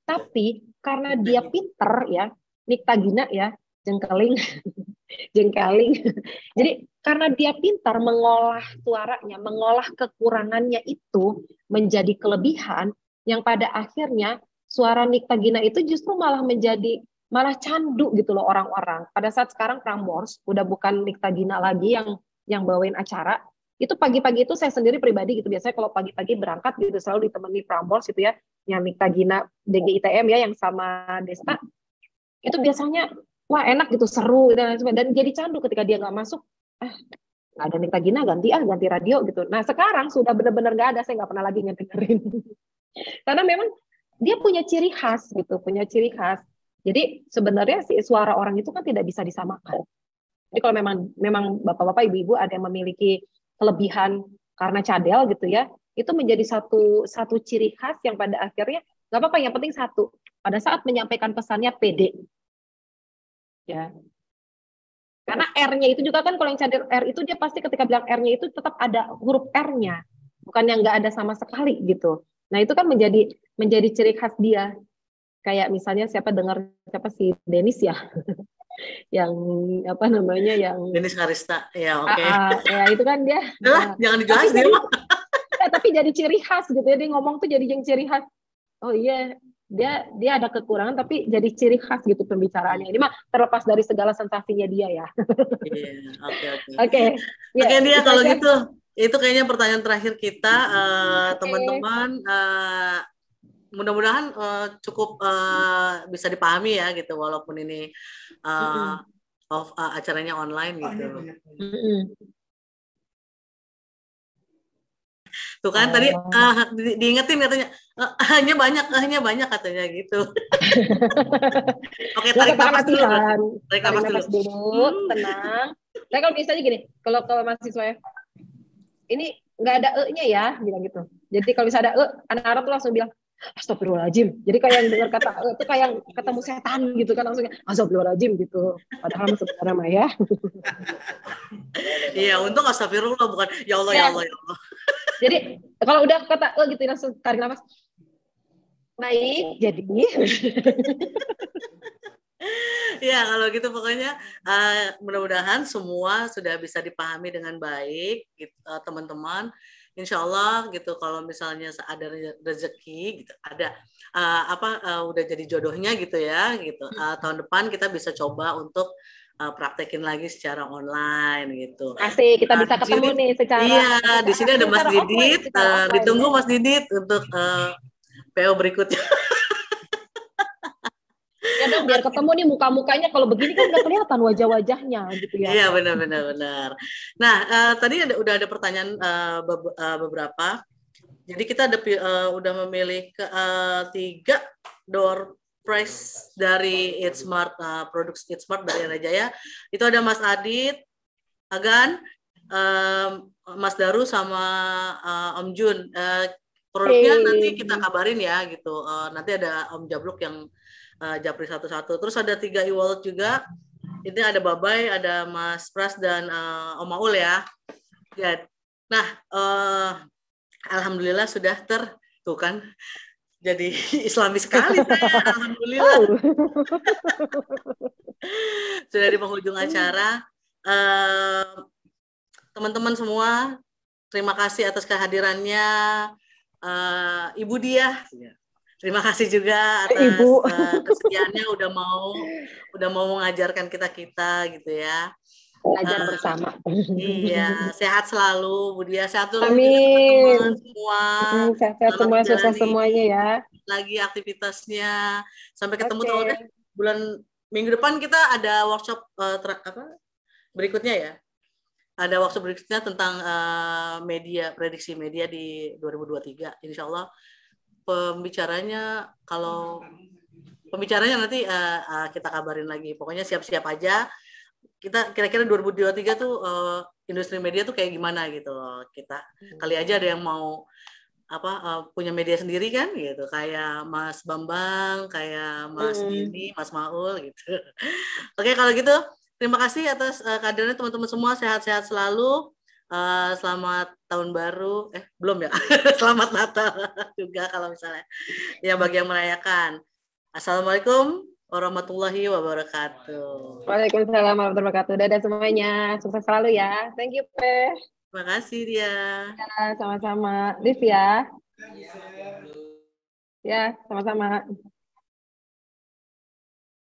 tapi karena dia pinter ya, Niktagina ya, jengkeling. Jadi karena dia pintar mengolah suaranya, mengolah kekurangannya itu menjadi kelebihan, yang pada akhirnya suara Niktagina itu justru malah candu gitu loh orang-orang. Pada saat sekarang Prambors udah bukan Niktagina lagi yang bawain acara. Itu pagi-pagi itu saya sendiri pribadi gitu, biasanya kalau pagi-pagi berangkat gitu selalu ditemani Prambors gitu ya, yang Niktagina DGITM ya, yang sama Desta. Itu biasanya wah enak gitu, seru dan jadi candu ketika dia nggak masuk. Nggak ada Niktagina, ganti radio gitu. Nah sekarang sudah benar-benar nggak ada, saya nggak pernah lagi ngedengerin. Karena memang dia punya ciri khas gitu, punya ciri khas. Jadi sebenarnya si suara orang itu kan tidak bisa disamakan. Jadi kalau memang bapak-bapak, ibu-ibu ada yang memiliki kelebihan karena cadel gitu ya, itu menjadi satu ciri khas yang pada akhirnya nggak apa-apa, yang penting satu, pada saat menyampaikan pesannya pede, ya. Karena R-nya itu juga kan, kalau yang cadel R itu dia pasti ketika bilang R-nya itu tetap ada huruf R-nya, bukan yang nggak ada sama sekali gitu. Nah itu kan menjadi ciri khas dia. Kayak misalnya siapa si Denis ya, yang apa namanya, yang Denis Karista, ya oke. Ya itu kan dia. Jangan dijelasin dia mah. Tapi jadi ciri khas gitu ya, dia ngomong tuh jadi yang ciri khas. Oh iya, dia ada kekurangan tapi jadi ciri khas gitu pembicaraannya. Ini mah terlepas dari segala sensasinya dia ya. Iya, oke. Oke, Dia kalau gitu, itu kayaknya pertanyaan terakhir kita, teman-teman. Mudah-mudahan cukup bisa dipahami ya gitu, walaupun ini acaranya online gitu. Tuh kan tadi diingetin katanya hanya banyak katanya gitu. Oke, tarik nafas dulu. Tarik nafas dulu. Tenang. Saya kalau misalnya gini, kalau mahasiswa ya, ini nggak ada e-nya ya, bilang gitu. Jadi kalau bisa ada e, anak-anak tuh langsung bilang astagfirullahaladzim. Jadi kayak yang dengar kata e itu kayak ketemu setan gitu kan, langsung astagfirullahaladzim gitu. Padahal sebenarnya mah ya. Iya, untung astagfirullah bukan ya Allah ya Allah ya Allah. Jadi kalau udah kata gitu langsung tarik nafas. Baik, jadi ya kalau gitu pokoknya mudah-mudahan semua sudah bisa dipahami dengan baik gitu, teman-teman. Insya Allah gitu, kalau misalnya ada rezeki gitu, ada udah jadi jodohnya gitu ya gitu, tahun depan kita bisa coba untuk praktekin lagi secara online gitu. Asik, kita bisa ketemu nih secara. Iya, di sini ada Mas Didit, ditunggu Mas Didit untuk PO berikutnya. Ya dong, biar ketemu nih muka-mukanya, kalau begini kan nggak kelihatan wajah-wajahnya gitu ya. Iya, benar. Nah, tadi udah ada pertanyaan beberapa. Jadi kita udah memilih 3 door prize dari Eat Smart, produk Eat Smart dari Rajaya. Itu ada Mas Adit, Agan, Mas Daru sama Om Jun. Produknya nanti kita kabarin ya gitu. Nanti ada Om Jabluk yang japri satu-satu. Terus ada 3 e-wallet juga. Ini ada Babay, ada Mas Pras dan Om Maul ya. Nah, alhamdulillah sudah tuh kan. Jadi Islami sekali saya, alhamdulillah. Sudah di penghujung acara. Teman-teman semua, terima kasih atas kehadirannya. Ibu Diah, terima kasih juga atas kesediaannya udah mau mengajarkan kita gitu ya. Belajar bersama. Iya, sehat selalu Bu Diah, sehat dulu teman-teman semua. Sehat semua, sukses semuanya ya. Lagi aktivitasnya. Sampai ketemu bulan minggu depan kita ada workshop berikutnya ya. Ada workshop berikutnya tentang media, prediksi media di 2023. Insya Allah pembicaranya nanti kita kabarin lagi. Pokoknya siap-siap aja. Kita kira-kira 2023 tuh industri media tuh kayak gimana gitu loh. Kita kali aja ada yang mau punya media sendiri kan gitu, kayak Mas Bambang, kayak Mas Dini, Mas Maul gitu. Oke, kalau gitu terima kasih atas kehadirannya teman-teman semua, sehat-sehat selalu. Selamat tahun baru, belum ya? Selamat Natal juga kalau misalnya ya bagi yang merayakan. Assalamualaikum warahmatullahi wabarakatuh. Waalaikumsalam warahmatullahi wabarakatuh. Dadah semuanya, sukses selalu ya. Thank you, Pe. Terima kasih dia. Ya, sama-sama. Liv ya. Ya, sama-sama.